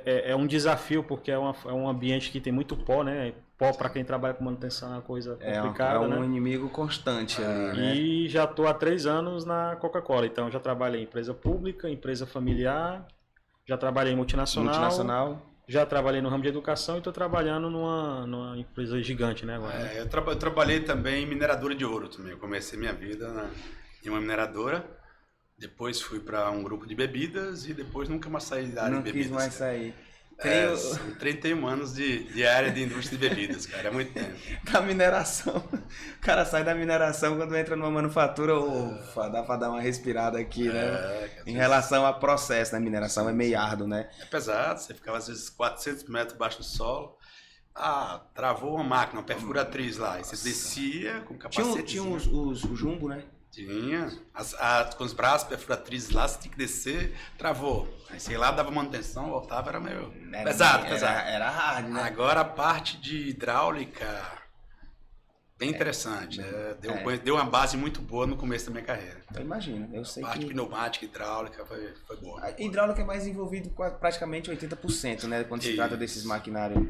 é um desafio, porque é um ambiente que tem muito pó, né? Pó, para quem trabalha com manutenção, é uma coisa complicada. É um inimigo constante ali, né? E já estou há 3 anos na Coca-Cola. Então já trabalhei em empresa pública, empresa familiar, já trabalhei em multinacional. Já trabalhei no ramo de educação e estou trabalhando numa empresa gigante, né? Agora. Eu trabalhei também em mineradora de ouro também. Eu comecei minha vida em uma mineradora, depois fui para um grupo de bebidas e depois nunca mais saí da área de bebidas. Não quis mais sair. São 31 anos de área de indústria de bebidas, cara. É muito tempo. Da mineração. O cara sai da mineração quando entra numa manufatura, dá para dar uma respirada aqui, né? Em relação ao processo, né? Mineração é meio árduo, né? É pesado, você ficava às vezes 400 metros abaixo do solo. Travou uma máquina, uma perfuratriz lá. E você descia com capacete. Tinha os jumbo, né? Tinha. Com os braços perfuratrizes lá, você tinha que descer, travou. Aí sei lá, dava manutenção, voltava, era meio pesado. Era hard, né? Agora a parte de hidráulica, bem interessante. Deu uma base muito boa no começo da minha carreira. Eu imagino, eu sei a parte pneumática, hidráulica, foi boa. A hidráulica é mais envolvido com praticamente 80%, né? Quando se trata desses maquinários,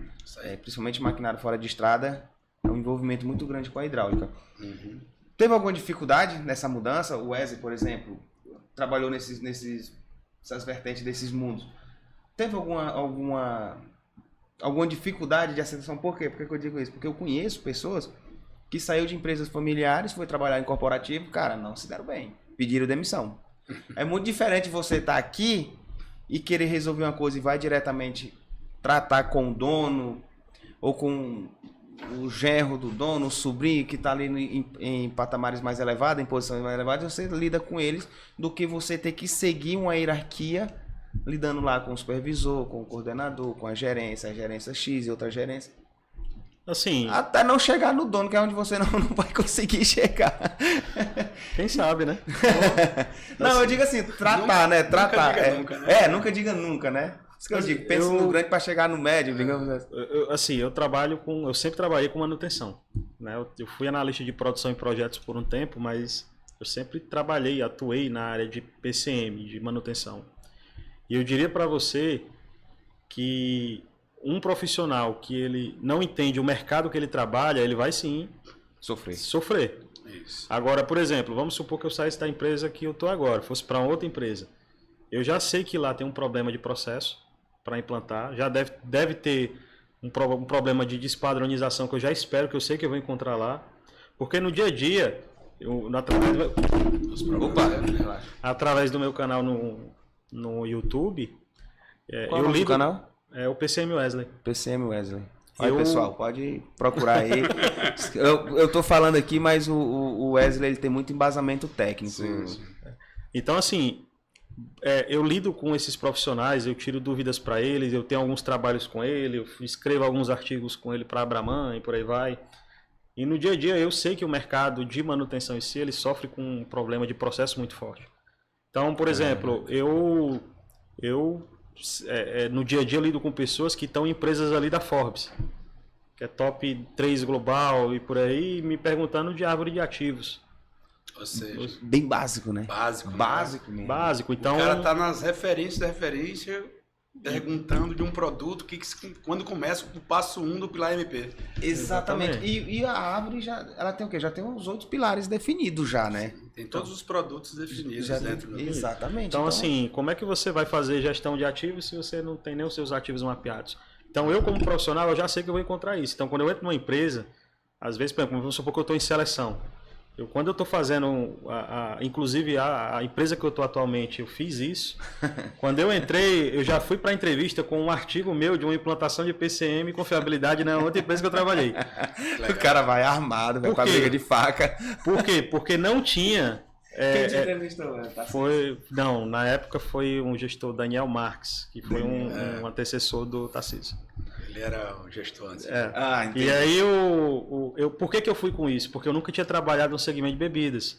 principalmente maquinário fora de estrada, é um envolvimento muito grande com a hidráulica. Uhum. Teve alguma dificuldade nessa mudança? O Wesley, por exemplo, trabalhou essas vertentes desses mundos, teve alguma dificuldade de aceitação? Por quê? Por que eu digo isso? Porque eu conheço pessoas que saiu de empresas familiares, foi trabalhar em corporativo, cara, não se deram bem, pediram demissão. É muito diferente você estar aqui e querer resolver uma coisa e vai diretamente tratar com o dono ou com o genro do dono, o sobrinho que está ali em patamares mais elevados, em posições mais elevadas, você lida com eles do que você ter que seguir uma hierarquia lidando lá com o supervisor, com o coordenador, com a gerência X e outra gerência. Assim, Até não chegar no dono, que é onde você não vai conseguir chegar. quem sabe, né? Não, eu digo assim, tratar, né? Tratar. Nunca diga nunca, né? Nunca diga nunca, né? Isso que eu digo, pensa no grande para chegar no médio, digamos assim. Eu sempre trabalhei com manutenção, né? Eu fui analista de produção em projetos por um tempo, mas eu sempre atuei na área de PCM, de manutenção. E eu diria para você que um profissional que ele não entende o mercado que ele trabalha, ele vai sim sofrer. Isso. Agora, por exemplo, vamos supor que eu saísse da empresa que eu estou agora, fosse para outra empresa. Eu já sei que lá tem um problema de processo para implantar, já deve ter um problema de despadronização que eu já espero, que eu sei que eu vou encontrar lá. Porque no dia a dia, através do meu canal no YouTube, Qual é o lido... canal? É o PCM Wesley. PCM Wesley. Olha, pessoal, pode procurar aí. Eu tô falando aqui, mas o Wesley ele tem muito embasamento técnico. Sim. Então, assim, eu lido com esses profissionais, eu tiro dúvidas para eles, eu tenho alguns trabalhos com ele, eu escrevo alguns artigos com ele para Abraman e por aí vai. E no dia a dia eu sei que o mercado de manutenção em si, ele sofre com um problema de processo muito forte. Então, por exemplo, no dia a dia eu lido com pessoas que estão em empresas ali da Forbes, que é top 3 global e por aí, me perguntando de árvore de ativos. Ou seja, Bem básico, né? básico. Básico mesmo. Básico, então... O cara tá nas referências da referência, perguntando de um produto quando começa o passo 1 do pilar MP. Exatamente. E a árvore ela tem o quê? Já tem os outros pilares definidos já, né? Tem todos os produtos definidos Já dentro do... Exatamente. Então, assim, como é que você vai fazer gestão de ativos se você não tem nem os seus ativos mapeados? Então, eu como profissional, eu já sei que eu vou encontrar isso. Então, quando eu entro numa empresa, às vezes, por exemplo, vamos supor que eu estou em seleção. Quando eu estou fazendo, inclusive a empresa que eu estou atualmente, eu fiz isso. Quando eu entrei, eu já fui para a entrevista com um artigo meu de uma implantação de PCM e confiabilidade na outra empresa que eu trabalhei. O cara vai armado, vai com a briga de faca. Por quê? Porque não tinha... Quem te entrevistou? Não, na época foi um gestor, Daniel Marques, que foi um antecessor do Tarcísio. Ele era o gestor antes. Entendi. E aí, por que eu fui com isso? Porque eu nunca tinha trabalhado no segmento de bebidas.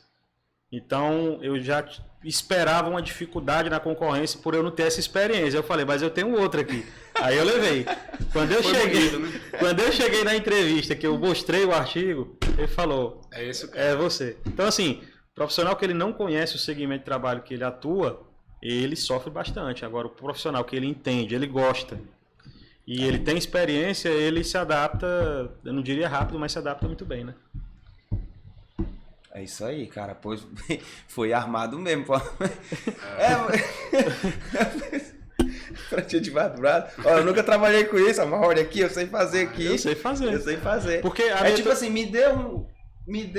Então, eu já esperava uma dificuldade na concorrência por eu não ter essa experiência. Eu falei, mas eu tenho outra aqui. Aí eu levei. Quando eu cheguei na entrevista, que eu mostrei o artigo, ele falou, É esse o cara. é você. Então, assim, profissional que ele não conhece o segmento de trabalho que ele atua, ele sofre bastante. Agora, o profissional que ele entende, ele gosta, e ele tem experiência, ele se adapta, eu não diria rápido, mas se adapta muito bem, né? É isso aí, cara. Pois foi armado mesmo, pô. Pratinha de madrugada. Olha, eu nunca trabalhei com isso, mas olha aqui, eu sei fazer aqui. Eu sei fazer. Eu sei fazer. Porque tipo assim, me dê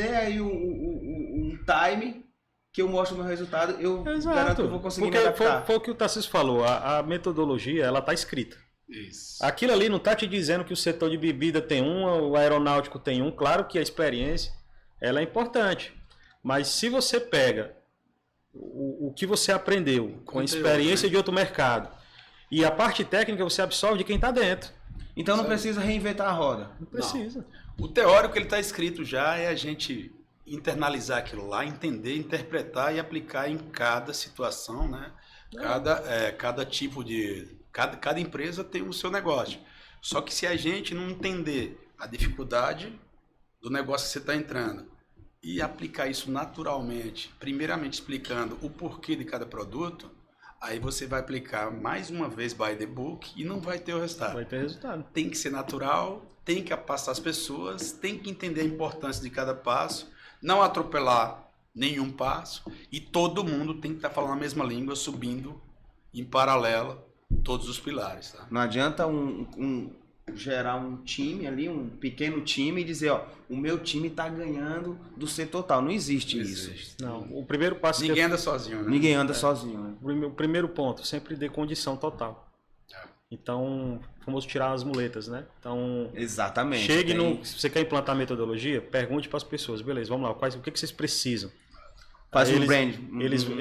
aí um time que eu mostro o meu resultado, eu garanto que eu vou conseguir me adaptar. Foi o que o Tarcísio falou, a metodologia, ela tá escrita. Isso. Aquilo ali não tá te dizendo que o setor de bebida tem o aeronáutico tem claro que a experiência, ela é importante. Mas se você pega o que você aprendeu com a experiência de outro mercado e a parte técnica você absorve de quem está dentro. Então não precisa reinventar a roda. Não precisa. Não. O teórico ele está escrito já, é a gente internalizar aquilo lá, entender, interpretar e aplicar em cada situação, né? Cada tipo de... Cada empresa tem o seu negócio. Só que se a gente não entender a dificuldade do negócio que você está entrando e aplicar isso naturalmente, primeiramente explicando o porquê de cada produto, aí você vai aplicar mais uma vez by the book e não vai ter o resultado. Vai ter resultado. Tem que ser natural, tem que passar as pessoas, tem que entender a importância de cada passo, não atropelar nenhum passo, e todo mundo tem que estar falando a mesma língua, subindo em paralelo todos os pilares. Tá? Não adianta gerar um time ali, um pequeno time e dizer, ó, o meu time tá ganhando do C total. Não existe isso. Não, o primeiro passo Ninguém anda sozinho, né? Ninguém anda sozinho, né? O primeiro ponto, sempre dê condição total. Então, vamos tirar as muletas, né? Então, exatamente. chegue se você quer implantar metodologia, pergunte para as pessoas, beleza, vamos lá, o que vocês precisam? Faz um brand.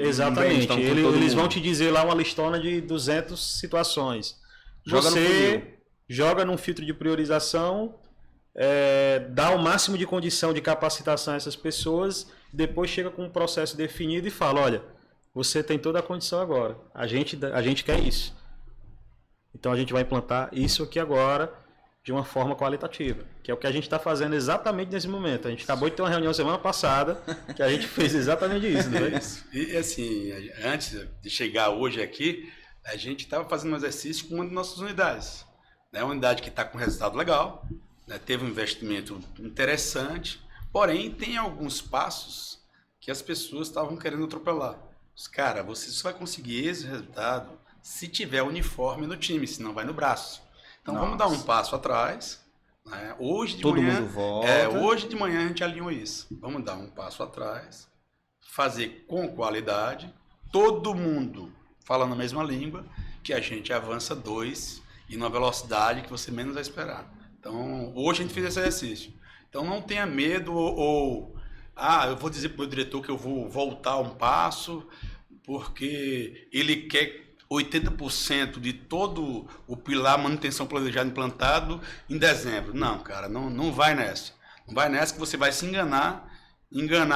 Exatamente. Eles vão te dizer lá uma listona de 200 situações. Você joga num filtro de priorização, dá o máximo de condição de capacitação a essas pessoas, depois chega com um processo definido e fala, olha, você tem toda a condição agora, a gente quer isso. Então a gente vai implantar isso aqui agora de uma forma qualitativa, que é o que a gente está fazendo exatamente nesse momento. A gente acabou de ter uma reunião semana passada que a gente fez exatamente isso, não é isso? E assim, antes de chegar hoje aqui, a gente estava fazendo um exercício com uma das nossas unidades. Né? Uma unidade que está com resultado legal, né? Teve um investimento interessante, porém tem alguns passos que as pessoas estavam querendo atropelar. Cara, você só vai conseguir esse resultado se tiver uniforme no time, senão vai no braço. Então vamos dar um passo atrás. Né? Hoje de todo manhã, mundo volta. hoje de manhã a gente alinhou isso. Vamos dar um passo atrás, fazer com qualidade, todo mundo falando a mesma língua, que a gente avança 2 e numa velocidade que você menos vai esperar. Então hoje a gente fez esse exercício. Então não tenha medo eu vou dizer para o meu diretor que eu vou voltar um passo porque ele quer 80% de todo o pilar manutenção planejado implantado em dezembro. Não, cara, não vai nessa. Não vai nessa que você vai se enganar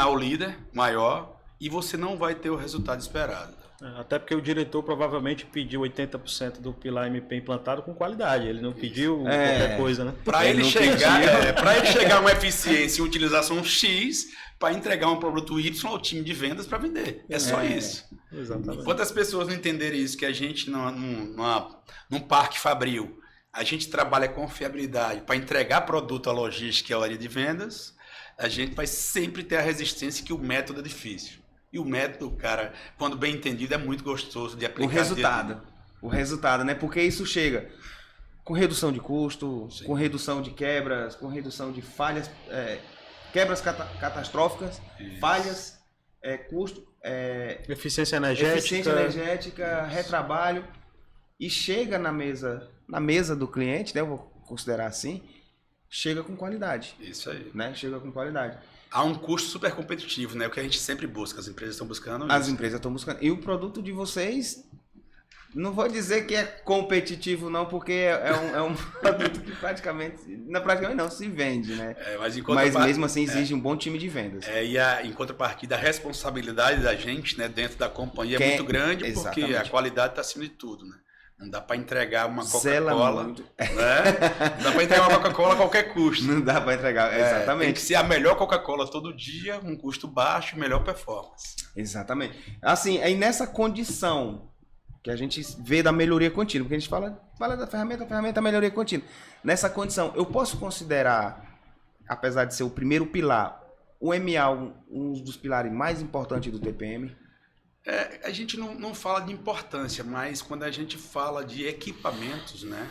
o líder maior e você não vai ter o resultado esperado. Até porque o diretor provavelmente pediu 80% do pilar MP implantado com qualidade. Ele não pediu qualquer coisa, né? Para ele chegar a uma eficiência e utilização X para entregar um produto Y ao time de vendas para vender. É só isso. Exatamente. Enquanto as pessoas não entenderem isso, que a gente num parque fabril, a gente trabalha com fiabilidade para entregar produto à logística e à área de vendas, a gente vai sempre ter a resistência que o método é difícil. E o método, cara, quando bem entendido, é muito gostoso de aplicar. O resultado, né? Porque isso chega com redução de custo, sim, com redução de quebras, com redução de falhas, quebras catastróficas, isso, falhas, custo, eficiência energética, retrabalho, e chega na mesa do cliente, né? Eu vou considerar assim, chega com qualidade. Isso aí. Né? Chega com qualidade. Há um custo super competitivo, né? O que a gente sempre busca, as empresas estão buscando. As empresas estão buscando. E o produto de vocês, não vou dizer que é competitivo não, porque é um produto que praticamente não, se vende, né? Mas mesmo assim exige um bom time de vendas. E em contrapartida, a responsabilidade da gente, né, dentro da companhia é muito grande, porque exatamente, a qualidade está acima de tudo, né? Não dá para entregar uma Coca-Cola, né? Não dá para entregar uma Coca-Cola a qualquer custo. Não dá para entregar, exatamente. Tem que ser a melhor Coca-Cola todo dia, um custo baixo, melhor performance. Exatamente. Assim, aí nessa condição que a gente vê da melhoria contínua, porque a gente fala da ferramenta melhoria contínua. Nessa condição, eu posso considerar, apesar de ser o primeiro pilar, o MA um dos pilares mais importantes do TPM? A gente não fala de importância, mas quando a gente fala de equipamentos, né,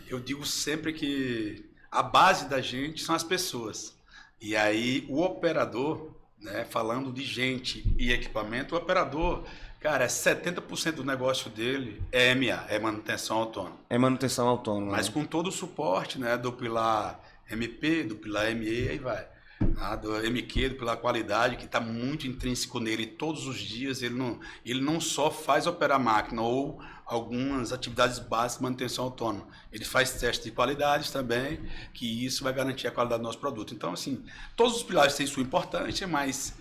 eu digo sempre que a base da gente são as pessoas. E aí o operador, né, falando de gente e equipamento, o operador, cara, 70% do negócio dele é MA, é manutenção autônoma. É manutenção autônoma. Mas com todo o suporte, né, do pilar MP, do pilar ME, aí vai. Do MQ, pela qualidade, que está muito intrínseco nele todos os dias. Ele não só faz operar a máquina ou algumas atividades básicas de manutenção autônoma. Ele faz testes de qualidade também, que isso vai garantir a qualidade do nosso produto. Então, assim, todos os pilares têm sua importância, mas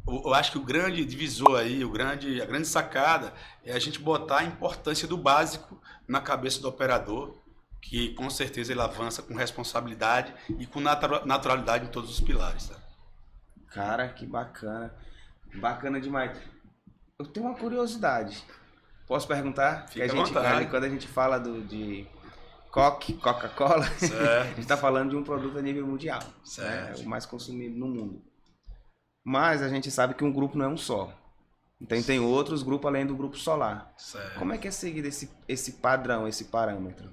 eu acho que o grande divisor aí, a grande sacada é a gente botar a importância do básico na cabeça do operador, que com certeza ele avança com responsabilidade e com naturalidade em todos os pilares. Tá? Cara, que bacana. Bacana demais. Eu tenho uma curiosidade. Posso perguntar? Fica à vontade. Quando a gente fala de Coca-Cola, a gente está falando de um produto a nível mundial. Certo. Né? O mais consumido no mundo. mas a gente sabe que um grupo não é um só. Então tem outros grupos além do grupo solar. Certo. Como é que é seguido esse padrão, esse parâmetro?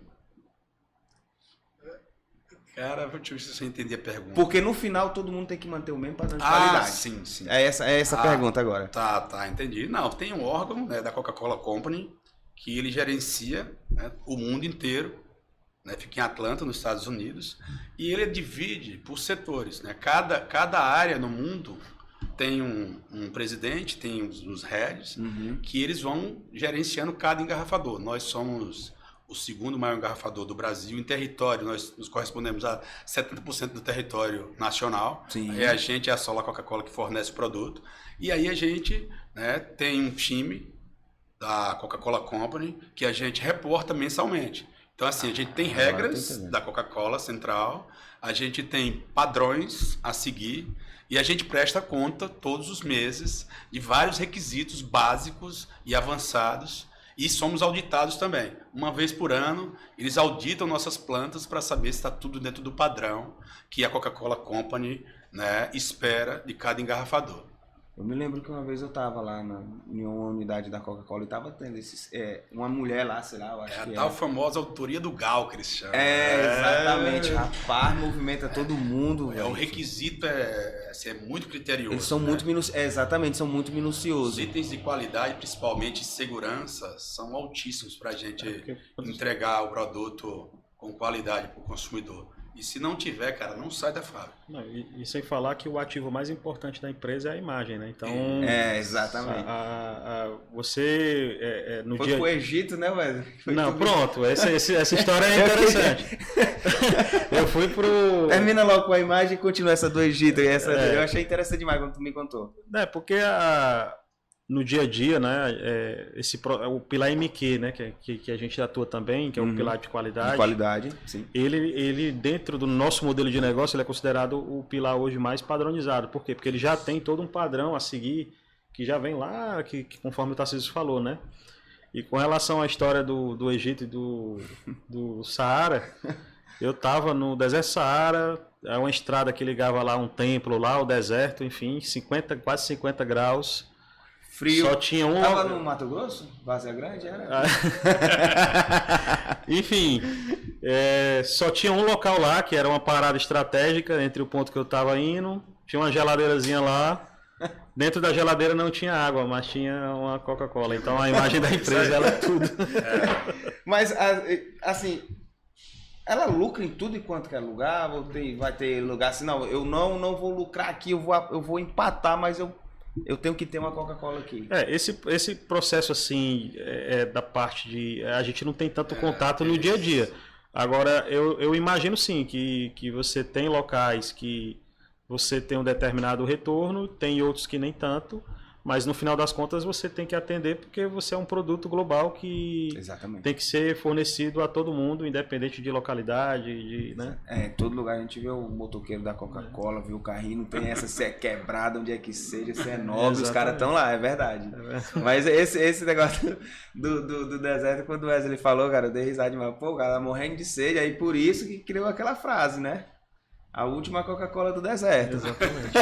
Cara, deixa eu ver se eu entendi a pergunta. Porque no final todo mundo tem que manter o mesmo padrão de qualidade. Sim, sim. É essa a pergunta agora. Tá, entendi. Não, tem um órgão, né, da Coca-Cola Company que ele gerencia, né, o mundo inteiro, né, fica em Atlanta, nos Estados Unidos, e ele divide por setores, né? Cada área no mundo tem um presidente, tem os heads, que eles vão gerenciando cada engarrafador. Nós somos o segundo maior engarrafador do Brasil em território, nós nos correspondemos a 70% do território nacional. Sim. É a gente, é só a Coca-Cola que fornece o produto. E aí a gente, né, tem um time da Coca-Cola Company que a gente reporta mensalmente. Então, assim, a gente tem regras da Coca-Cola Central, a gente tem padrões a seguir e a gente presta conta todos os meses de vários requisitos básicos e avançados. E somos auditados também. Uma vez por ano, eles auditam nossas plantas para saber se está tudo dentro do padrão que a Coca-Cola Company, né, espera de cada engarrafador. Eu me lembro que uma vez eu tava lá em uma unidade da Coca-Cola e tava tendo uma mulher lá, sei lá, eu acho É a que tal famosa autoria do Gal que eles chamam. Exatamente. Rapaz, movimenta todo mundo. O requisito é muito criterioso. Eles são muito minuciosos. Exatamente, são muito minuciosos. Os itens de qualidade, principalmente segurança, são altíssimos para a gente entregar o produto com qualidade para o consumidor. E se não tiver, cara, não sai da fábrica. Não, e sem falar que o ativo mais importante da empresa é a imagem, né? Então, exatamente. Você no Foi dia pro Egito, né, Wesley? Não, pronto, essa história é interessante. Eu fui pro... Termina logo com a imagem e continua essa do Egito. Eu achei interessante demais quando tu me contou. Porque no dia a dia, né, o pilar MQ, né, que a gente atua também, que é um pilar de qualidade. De qualidade, sim. Ele, dentro do nosso modelo de negócio, ele é considerado o pilar hoje mais padronizado. Por quê? Porque ele já tem todo um padrão a seguir, que já vem lá, que conforme o Tarcísio falou, né? E com relação à história do Egito e do Saara, eu estava no deserto Saara, é uma estrada que ligava lá um templo, lá o deserto, enfim, quase 50 graus. Frio. Só tinha um... Tava no Mato Grosso? Várzea Grande, era? Enfim, só tinha um local lá, que era uma parada estratégica entre o ponto que eu estava indo. Tinha uma geladeirazinha lá. Dentro da geladeira não tinha água, mas tinha uma Coca-Cola. Então a imagem da empresa ela é tudo. Mas, assim, ela lucra em tudo enquanto quer lugar? Vai ter lugar assim, não, eu não vou lucrar aqui, eu vou empatar, mas eu tenho que ter uma Coca-Cola aqui. Esse processo assim, da parte de... A gente não tem tanto contato no dia a dia. Agora, eu imagino sim que você tem locais que você tem um determinado retorno, tem outros que nem tanto, mas no final das contas você tem que atender porque você é um produto global que Exatamente. Tem que ser fornecido a todo mundo, independente de localidade, né? Em todo lugar a gente vê o motoqueiro da Coca-Cola, vê o carrinho, não tem essa se é quebrado, onde é que seja, se é nobre, os caras estão lá, é verdade. Mas esse negócio do deserto, quando o Wesley falou, cara, eu dei risada demais. Pô, o cara morrendo de sede, aí por isso que criou aquela frase, né? A última Coca-Cola do deserto. Exatamente.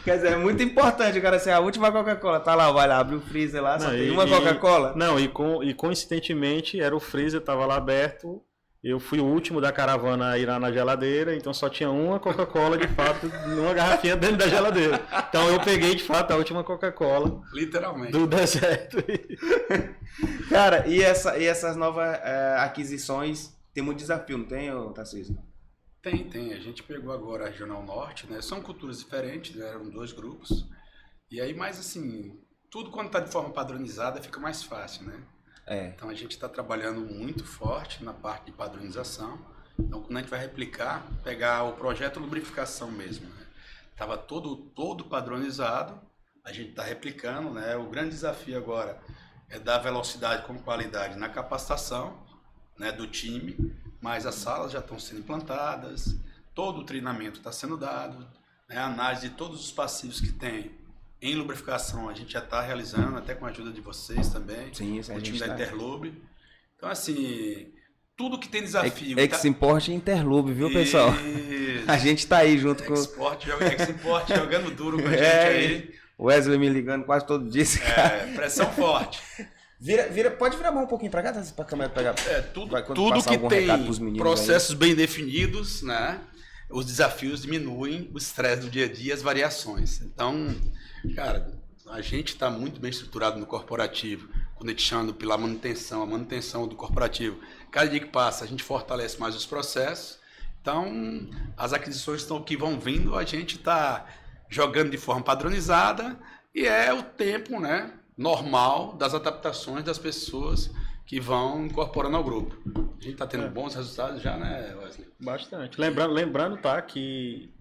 Quer dizer, é muito importante o cara ser a última Coca-Cola. Tá lá, vai lá, abre o freezer lá, só tem uma Coca-Cola. Não, e coincidentemente era o freezer, tava lá aberto. Eu fui o último da caravana a ir lá na geladeira, então só tinha uma Coca-Cola, de fato, numa garrafinha dentro da geladeira. Então eu peguei, de fato, a última Coca-Cola. Literalmente. Do deserto. Cara, e essas novas aquisições, tem muito desafio, não tem, Tarcísio? Tem. A gente pegou agora a Regional Norte, né? São culturas diferentes, né? Eram 2 grupos. E aí, mais assim, tudo quando está de forma padronizada fica mais fácil, né? Então a gente está trabalhando muito forte na parte de padronização. Então quando a gente vai replicar, pegar o projeto lubrificação mesmo, né? Tava todo padronizado, a gente está replicando, né? O grande desafio agora é dar velocidade com qualidade na capacitação, né, do time, mas as salas já estão sendo implantadas, todo o treinamento está sendo dado, né? A análise de todos os passivos que tem em lubrificação a gente já está realizando, até com a ajuda de vocês também, Sim, o time da Interlube. Então, assim, tudo que tem desafio. Ex-Import e Interlube, viu, pessoal? A gente tá aí junto com... Ex-Import jogando duro com a gente aí. Wesley me ligando quase todo dia. Pressão forte. Pode virar a mão um pouquinho pra cá, pra câmera pegar. Tudo que tem processos bem definidos, né? Os desafios diminuem, o estresse do dia a dia, as variações. Então, cara, a gente está muito bem estruturado no corporativo, quando a gente chama pela manutenção, a manutenção do corporativo. Cada dia que passa, a gente fortalece mais os processos. Então, as aquisições que vão vindo, a gente está jogando de forma padronizada e é o tempo, né, normal das adaptações das pessoas que vão incorporando ao grupo. A gente está tendo bons resultados já, né, Wesley? Bastante. Lembrando, tá, que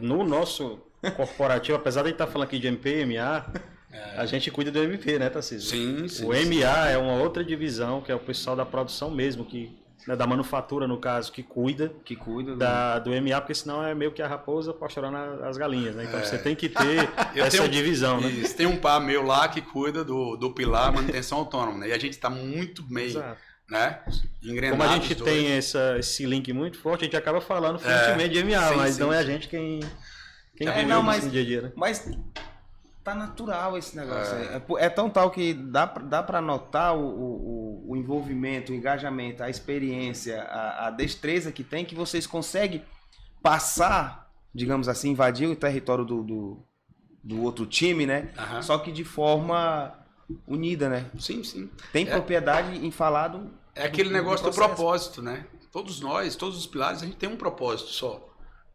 no nosso corporativo, apesar de a gente estar falando aqui de MP e MA, a gente cuida do MP, né, Tarcísio? Sim. O MA é uma outra divisão, que é o pessoal da produção mesmo, né, da manufatura, no caso, que cuida do MA, porque senão é meio que a raposa pastorando as galinhas, né? Então você tem que ter essa divisão, né? Isso, tem um par meu lá que cuida do pilar manutenção autônoma, né? E a gente está muito bem, né? Engrenado. Como a gente tem esse link muito forte, a gente acaba falando fortemente de MA, mas não é a gente quem vive no dia a dia, né? Mas tá natural esse negócio. É tão tal que dá para notar o envolvimento, o engajamento, a experiência, a destreza que tem, que vocês conseguem passar, digamos assim, invadir o território do outro time, né? Só que de forma unida, né? Sim. Tem propriedade em falar É aquele negócio do propósito, né? Todos os pilares, a gente tem um propósito só.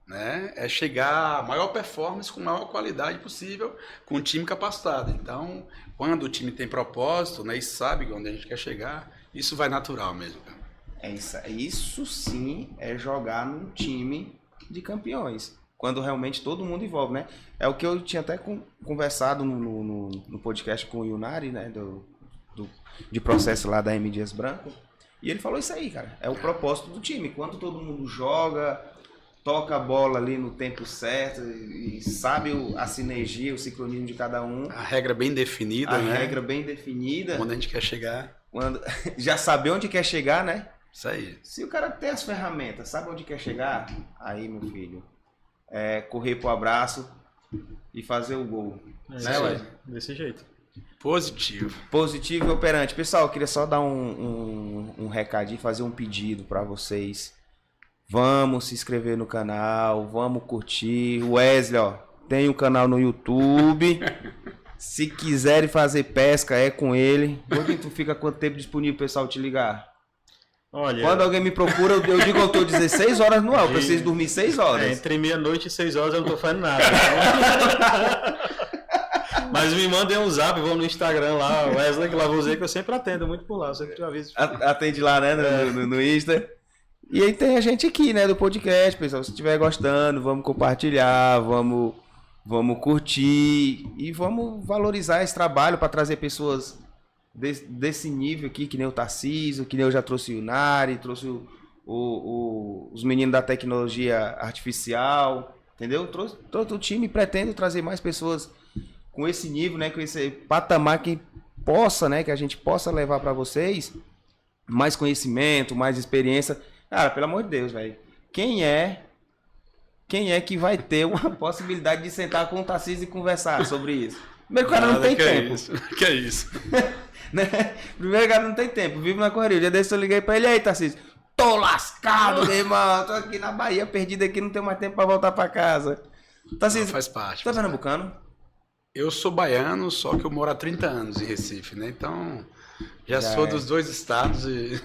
Né? É chegar a maior performance com a maior qualidade possível com o time capacitado. Então, quando o time tem propósito, né, e sabe onde a gente quer chegar, isso vai natural mesmo. Cara. Isso sim é jogar num time de campeões. Quando realmente todo mundo envolve, né? É o que eu tinha até conversado no podcast com o Yunari, né? De processo lá da M. Dias Branco. E ele falou isso aí, cara. É o propósito do time. Quando todo mundo joga, toca a bola ali no tempo certo e sabe a sinergia, o sincronismo de cada um. A regra bem definida, né? A regra bem definida. Onde a gente quer chegar. Já saber onde quer chegar, né? Isso aí. Se o cara tem as ferramentas, sabe onde quer chegar, aí, meu filho, é correr pro abraço e fazer o gol. Né, Wesley? Desse jeito. Positivo e operante. Pessoal, eu queria só dar um recadinho, fazer um pedido para vocês. Vamos se inscrever no canal, vamos curtir. O Wesley, ó, tem um canal no YouTube. Se quiserem fazer pesca, é com ele. Hoje tu fica quanto tempo disponível o pessoal te ligar? Olha, quando alguém me procura, eu digo que eu tô 16 horas no ar, eu preciso dormir 6 horas. Entre meia-noite e 6 horas eu não tô fazendo nada. Então... Mas me mandem um zap, vão no Instagram lá, Wesley Lavoisier, que eu sempre atendo muito por lá, eu sempre te aviso. Atende lá, né, no Insta. E aí tem a gente aqui, né, do podcast, pessoal. Se estiver gostando, vamos compartilhar, vamos curtir e vamos valorizar esse trabalho para trazer pessoas desse nível aqui, que nem o Tarcísio, que nem eu já trouxe o Yunari, trouxe os meninos da tecnologia artificial, entendeu? Trouxe todo o time, pretendo trazer mais pessoas com esse nível, né, com esse patamar que possa, né, que a gente possa levar para vocês mais conhecimento, mais experiência. Cara, pelo amor de Deus, velho. Quem é que vai ter uma possibilidade de sentar com o Tarcísio e conversar sobre isso? Primeiro, o cara não tem tempo. Que é isso? Né? Primeiro, o cara não tem tempo. Vive na correria. O dia desse eu liguei pra ele. E aí, Tarcísio? Tô lascado, meu irmão. Tô aqui na Bahia, perdido aqui. Não tenho mais tempo pra voltar pra casa. Tarcísio, faz parte. Você é pernambucano? Eu sou baiano, só que eu moro há 30 anos em Recife, né? Então... Já sou dos dois estados e...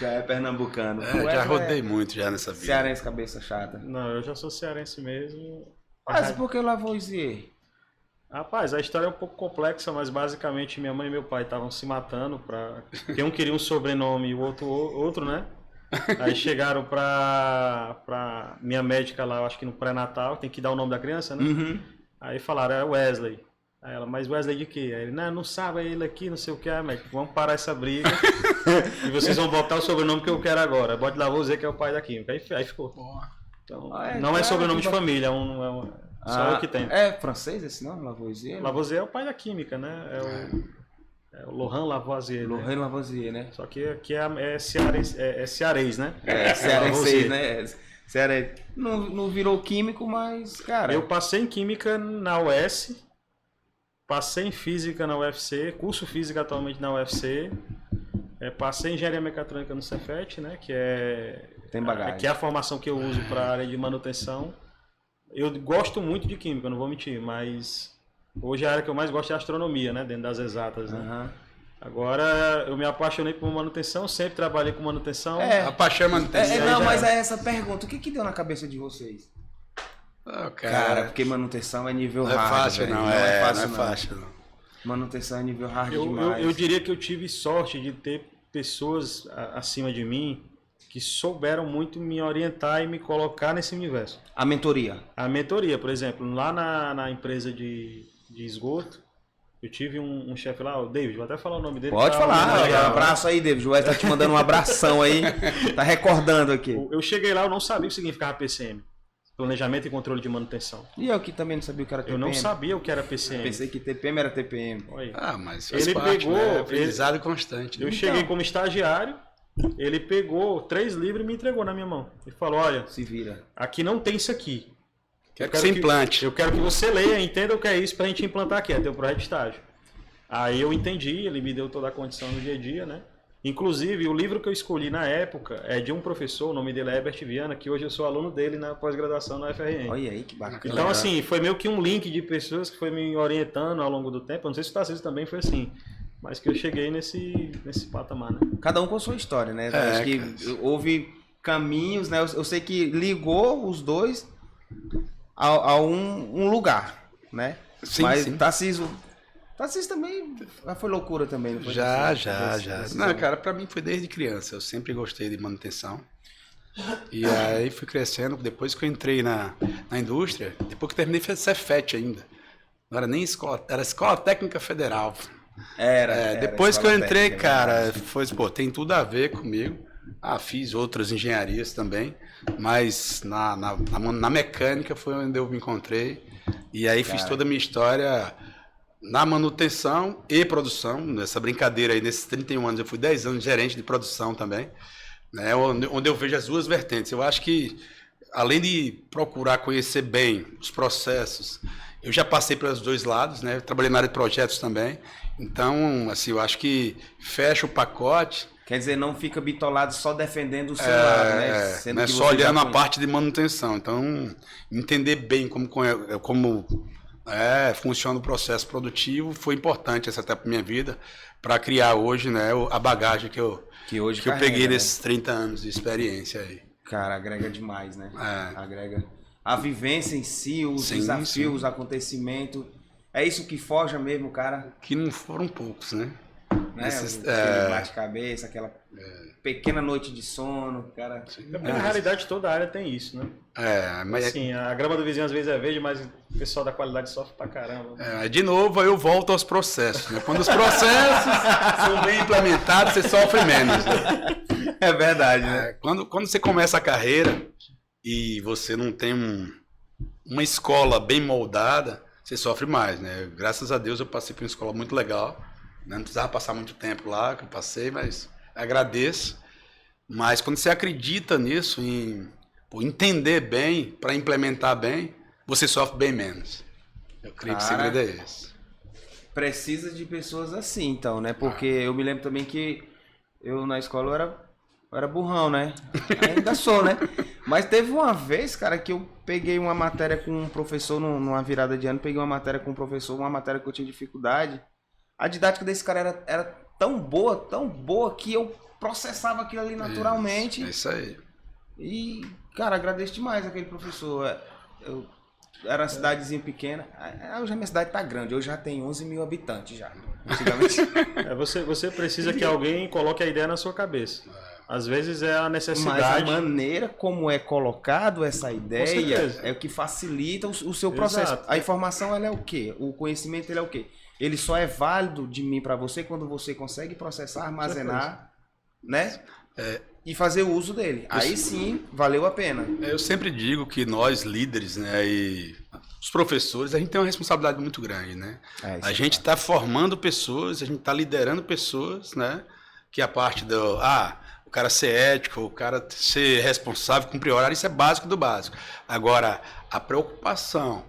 Já é pernambucano. Já rodei muito já nessa vida. Cearense cabeça chata. Não, eu já sou cearense mesmo. Mas por que Lavoisier? Rapaz, a história é um pouco complexa, mas basicamente minha mãe e meu pai estavam se matando pra... Porque um queria um sobrenome e o outro, né? Aí chegaram pra minha médica lá, eu acho que no pré-natal, tem que dar o nome da criança, né? Uhum. Aí falaram, é Wesley. Aí ela, mas Wesley de quê? Aí ele, não sabe, ele aqui, não sei o que, mas vamos parar essa briga e vocês vão botar o sobrenome que eu quero agora. Bote Lavoisier, que é o pai da química. Aí ficou. Então, não é sobrenome de família, só eu que tenho. É francês esse nome, Lavoisier? Lavoisier é o pai da química, né? É o Laurent Lavoisier. Né? Laurent Lavoisier, né? Só que aqui é cearês, né? Cearense, né? Cearense. Não virou químico, mas, cara... Eu passei em Química na UES, passei em Física na UFC, curso Física atualmente na UFC, passei em Engenharia Mecatrônica no Cefet, né? Tem bagagem. Que é a formação que eu uso para a área de manutenção. Eu gosto muito de Química, não vou mentir, mas hoje a área que eu mais gosto é a astronomia, né? Dentro das exatas, né? Uhum. Agora, eu me apaixonei por manutenção, sempre trabalhei com manutenção. A paixão é manutenção. Não, mas é essa pergunta. O que deu na cabeça de vocês? Cara, porque manutenção é nível não hard. É fácil, velho. não é fácil, não. Manutenção é nível hard demais. Eu diria que eu tive sorte de ter pessoas acima de mim que souberam muito me orientar e me colocar nesse universo. A mentoria. A mentoria, por exemplo, lá na empresa de esgoto, eu tive um chefe lá, o David, vou até falar o nome dele. Pode falar, um abraço aí, David. O Wes tá te mandando um abração aí, tá recordando aqui. Eu cheguei lá, eu não sabia o que significava PCM, Planejamento e Controle de Manutenção. E eu que também não sabia o que era TPM. Eu não sabia o que era PCM. Pensei que TPM era TPM. Mas faz ele parte, pegou, né? Aprendizado constante. Eu cheguei como estagiário, ele pegou 3 livros e me entregou na minha mão. Ele falou, olha, se vira. Aqui não tem isso aqui. Quero que você implante. Eu quero que você leia, entenda o que é isso pra gente implantar aqui, é teu projeto de estágio. Aí eu entendi, ele me deu toda a condição no dia a dia, né? Inclusive, o livro que eu escolhi na época é de um professor, o nome dele é Herbert Viana, que hoje eu sou aluno dele na pós-graduação na FRN. Olha aí, que bacana. Então, assim, foi meio que um link de pessoas que foi me orientando ao longo do tempo. Eu não sei se o Tarcísio também foi assim, mas que eu cheguei nesse patamar, né? Cada um com a sua história, né? Acho que houve caminhos, né? Eu sei que ligou os dois a um lugar, né? Sim, mas sim. Tarcísio também foi loucura também, não foi? Já. Não, cara, pra mim foi desde criança. Eu sempre gostei de manutenção. E aí fui crescendo. Depois que eu entrei na indústria, depois que terminei foi Cefet ainda. Não era nem escola, era Escola Técnica Federal. Depois que eu entrei, cara, tem tudo a ver comigo. Fiz outras engenharias também, mas na mecânica foi onde eu me encontrei. E aí fiz toda a minha história na manutenção e produção. Nessa brincadeira aí, nesses 31 anos, eu fui 10 anos gerente de produção também, né, onde eu vejo as duas vertentes. Eu acho que, além de procurar conhecer bem os processos, eu já passei pelos dois lados, né? Eu trabalhei na área de projetos também. Então, assim, eu acho que fecha o pacote. Quer dizer, não fica bitolado só defendendo o seu lado, né? Sendo não é só olhando a parte de manutenção. Então, entender bem como funciona o processo produtivo foi importante essa etapa da minha vida para criar hoje, né, a bagagem que eu peguei nesses 30 anos de experiência aí. Cara, agrega demais, né? Agrega. A vivência em si, os desafios, os acontecimentos. É isso que forja mesmo, cara. Que não foram poucos, né? Aquele bate-cabeça, aquela pequena noite de sono, cara. Na realidade, toda a área tem isso, né? Mas assim, a grama do vizinho às vezes é verde, mas o pessoal da qualidade sofre pra caramba. De novo, eu volto aos processos, né? Quando os processos são bem implementados, você sofre menos, né? É verdade, né? Quando você começa a carreira e você não tem uma escola bem moldada, você sofre mais, né? Graças a Deus eu passei por uma escola muito legal. Não precisava passar muito tempo lá, que eu passei, mas agradeço. Mas quando você acredita nisso, em entender bem, para implementar bem, você sofre bem menos. Eu creio que o segredo é esse. Precisa de pessoas assim, então, né? Porque eu me lembro também que eu na escola eu era burrão, né? Ainda sou, né? Mas teve uma vez, cara, que eu peguei uma matéria com um professor, numa virada de ano, peguei uma matéria com um professor, uma matéria que eu tinha dificuldade. A didática desse cara era tão boa que eu processava aquilo ali naturalmente. É isso aí. E, cara, agradeço demais aquele professor. Eu era uma cidadezinha pequena. Hoje a minha cidade tá grande, hoje já tem 11 mil habitantes já. Antigamente. Você precisa que alguém coloque a ideia na sua cabeça. Às vezes é a necessidade. Mas a maneira como é colocado essa ideia é o que facilita o seu processo. Exato. A informação, ela é o quê? O conhecimento, ele é o quê? Ele só é válido de mim para você quando você consegue processar, armazenar, né? E fazer o uso dele. Aí sim, valeu a pena. Eu sempre digo que nós líderes, né, e os professores, a gente tem uma responsabilidade muito grande, né? A gente está formando pessoas, a gente está liderando pessoas, né? Que a parte do, o cara ser ético, o cara ser responsável, cumprir horário, isso é básico do básico. Agora, a preocupação,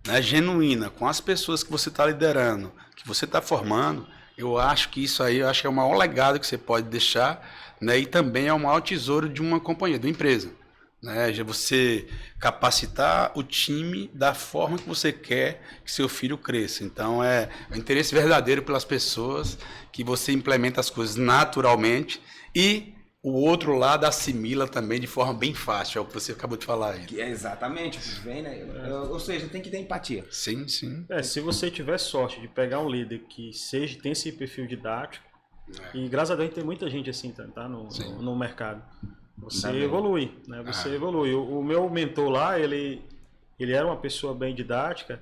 né, genuína com as pessoas que você está liderando, que você está formando, eu acho que isso aí, é o maior legado que você pode deixar, né? E também é o maior tesouro de uma companhia, de uma empresa. Né? Você capacitar o time da forma que você quer que seu filho cresça. Então, é o interesse verdadeiro pelas pessoas, que você implementa as coisas naturalmente e o outro lado assimila também de forma bem fácil, é o que você acabou de falar aí. Exatamente, vem, né? Ou seja, tem que ter empatia. Sim, sim. Se você tiver sorte de pegar um líder que tem esse perfil didático, e graças a Deus tem muita gente assim, tá? No mercado. Você evolui, né? Você evolui. O meu mentor lá, ele era uma pessoa bem didática,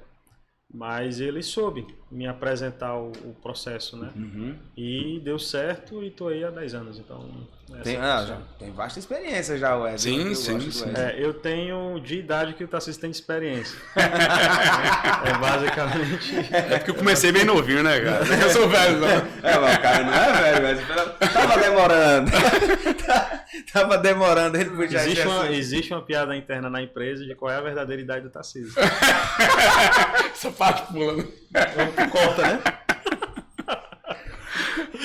mas ele soube me apresentar o processo, né? E deu certo e tô aí há 10 anos, então... Tem vasta experiência já, Wesley. Sim. Eu tenho de idade que o Tarcísio tem de experiência. Basicamente... É porque eu comecei bem novinho, né, cara? Eu sou velho, não. Mas o cara não é velho, mas tava demorando. Tava demorando, ele podia Existe uma piada interna na empresa de qual é a verdadeira idade do Tarcísio. Essa parte pulando. Corta, né?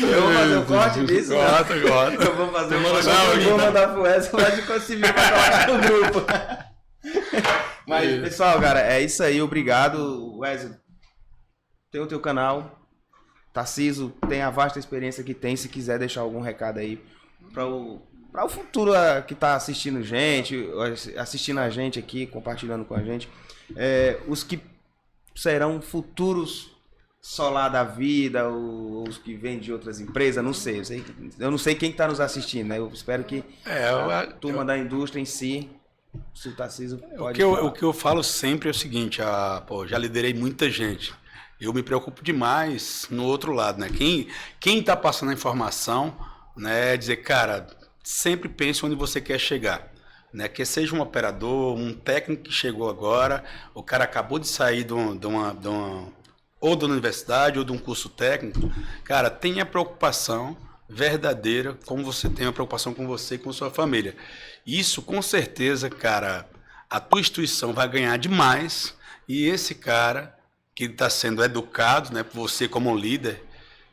Eu vou fazer um corte disso. Corta. Eu vou fazer um corte. Eu vou mandar pro Wesley, mas conseguir pra colocar no grupo. Mas, pessoal, cara, é isso aí. Obrigado, Wesley. Tem o teu canal. Tarcísio tem a vasta experiência que tem. Se quiser deixar algum recado aí para o futuro que tá assistindo a gente aqui, compartilhando com a gente. Os que serão futuros Solar da vida, os que vêm de outras empresas, não sei. Eu não sei quem está nos assistindo, né? Eu espero que a turma da indústria em si, se o Tarcísio pode o que eu falo sempre é o seguinte, já liderei muita gente. Eu me preocupo demais no outro lado, né? Quem está passando a informação, né? Dizer, cara, sempre pense onde você quer chegar. Né, que seja um operador, um técnico que chegou agora, o cara acabou de sair ou da universidade ou de um curso técnico, cara, tenha preocupação verdadeira, como você tem a preocupação com você e com sua família. Isso, com certeza, cara, a tua instituição vai ganhar demais e esse cara que está sendo educado, né, por você como líder,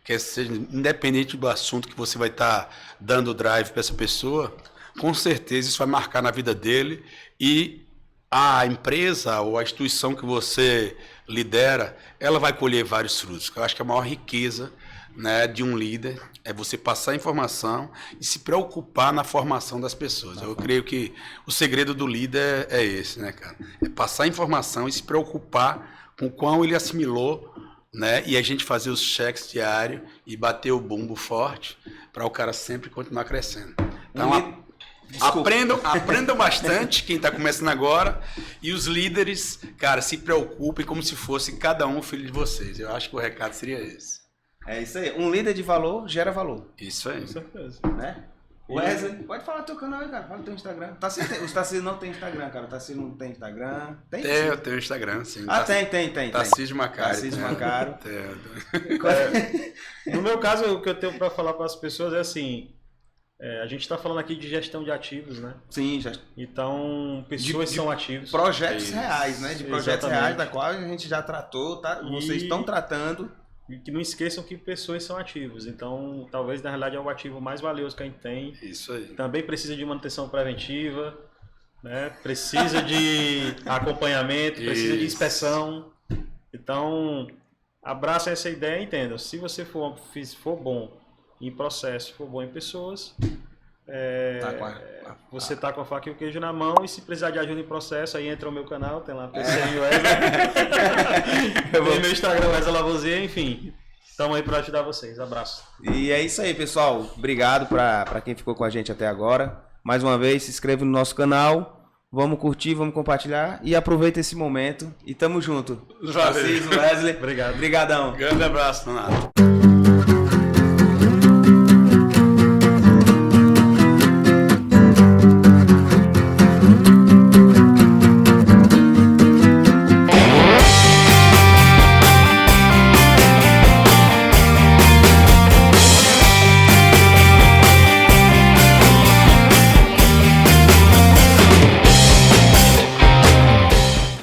que seja independente do assunto que você vai estar dando drive para essa pessoa, com certeza isso vai marcar na vida dele e a empresa ou a instituição que você lidera, ela vai colher vários frutos. Eu acho que a maior riqueza, né, de um líder é você passar informação e se preocupar na formação das pessoas. Eu creio que o segredo do líder é esse, né, cara? É passar informação e se preocupar com o quão ele assimilou, né? E a gente fazer os cheques diários e bater o bumbo forte para o cara sempre continuar crescendo. Então, aprendam bastante quem está começando agora e os líderes, cara, se preocupem como se fosse cada um filho de vocês. Eu acho que o recado seria esse. É isso aí. Um líder de valor gera valor. Isso aí. Com certeza. Né? Wesley, pode falar teu canal aí, cara. Fala teu Instagram. O Tarcísio não tem Instagram, cara. O Tarcísio não tem Instagram. Tem? Eu tenho Instagram, sim. Tem. Tarcísio Macário. Tarcísio Macário. No meu caso, o que eu tenho para falar para as pessoas é assim... a gente está falando aqui de gestão de ativos, né? Sim, já. Então, pessoas são ativos. Projetos reais, né? De projetos Exatamente. reais, da qual a gente já tratou, tá? Vocês estão tratando. E que não esqueçam que pessoas são ativos. Então, talvez, na realidade, é o ativo mais valioso que a gente tem. Isso aí. Também precisa de manutenção preventiva, né? Precisa de acompanhamento, precisa de inspeção. Então, abracem essa ideia e entendam. Se você for bom em processo, for bom em pessoas, você tá com a faca e o queijo na mão, e se precisar de ajuda em processo, aí entra o meu canal, tem lá PCM Wesley, tem meu Instagram Wesley Lavoisier, enfim, estamos aí para ajudar vocês. Abraço. E é isso aí, pessoal. Obrigado para quem ficou com a gente até agora. Mais uma vez, se inscreva no nosso canal, vamos curtir, vamos compartilhar e aproveita esse momento e tamo junto. Valeu. Wesley. Obrigado. Obrigadão. Grande abraço, Donato.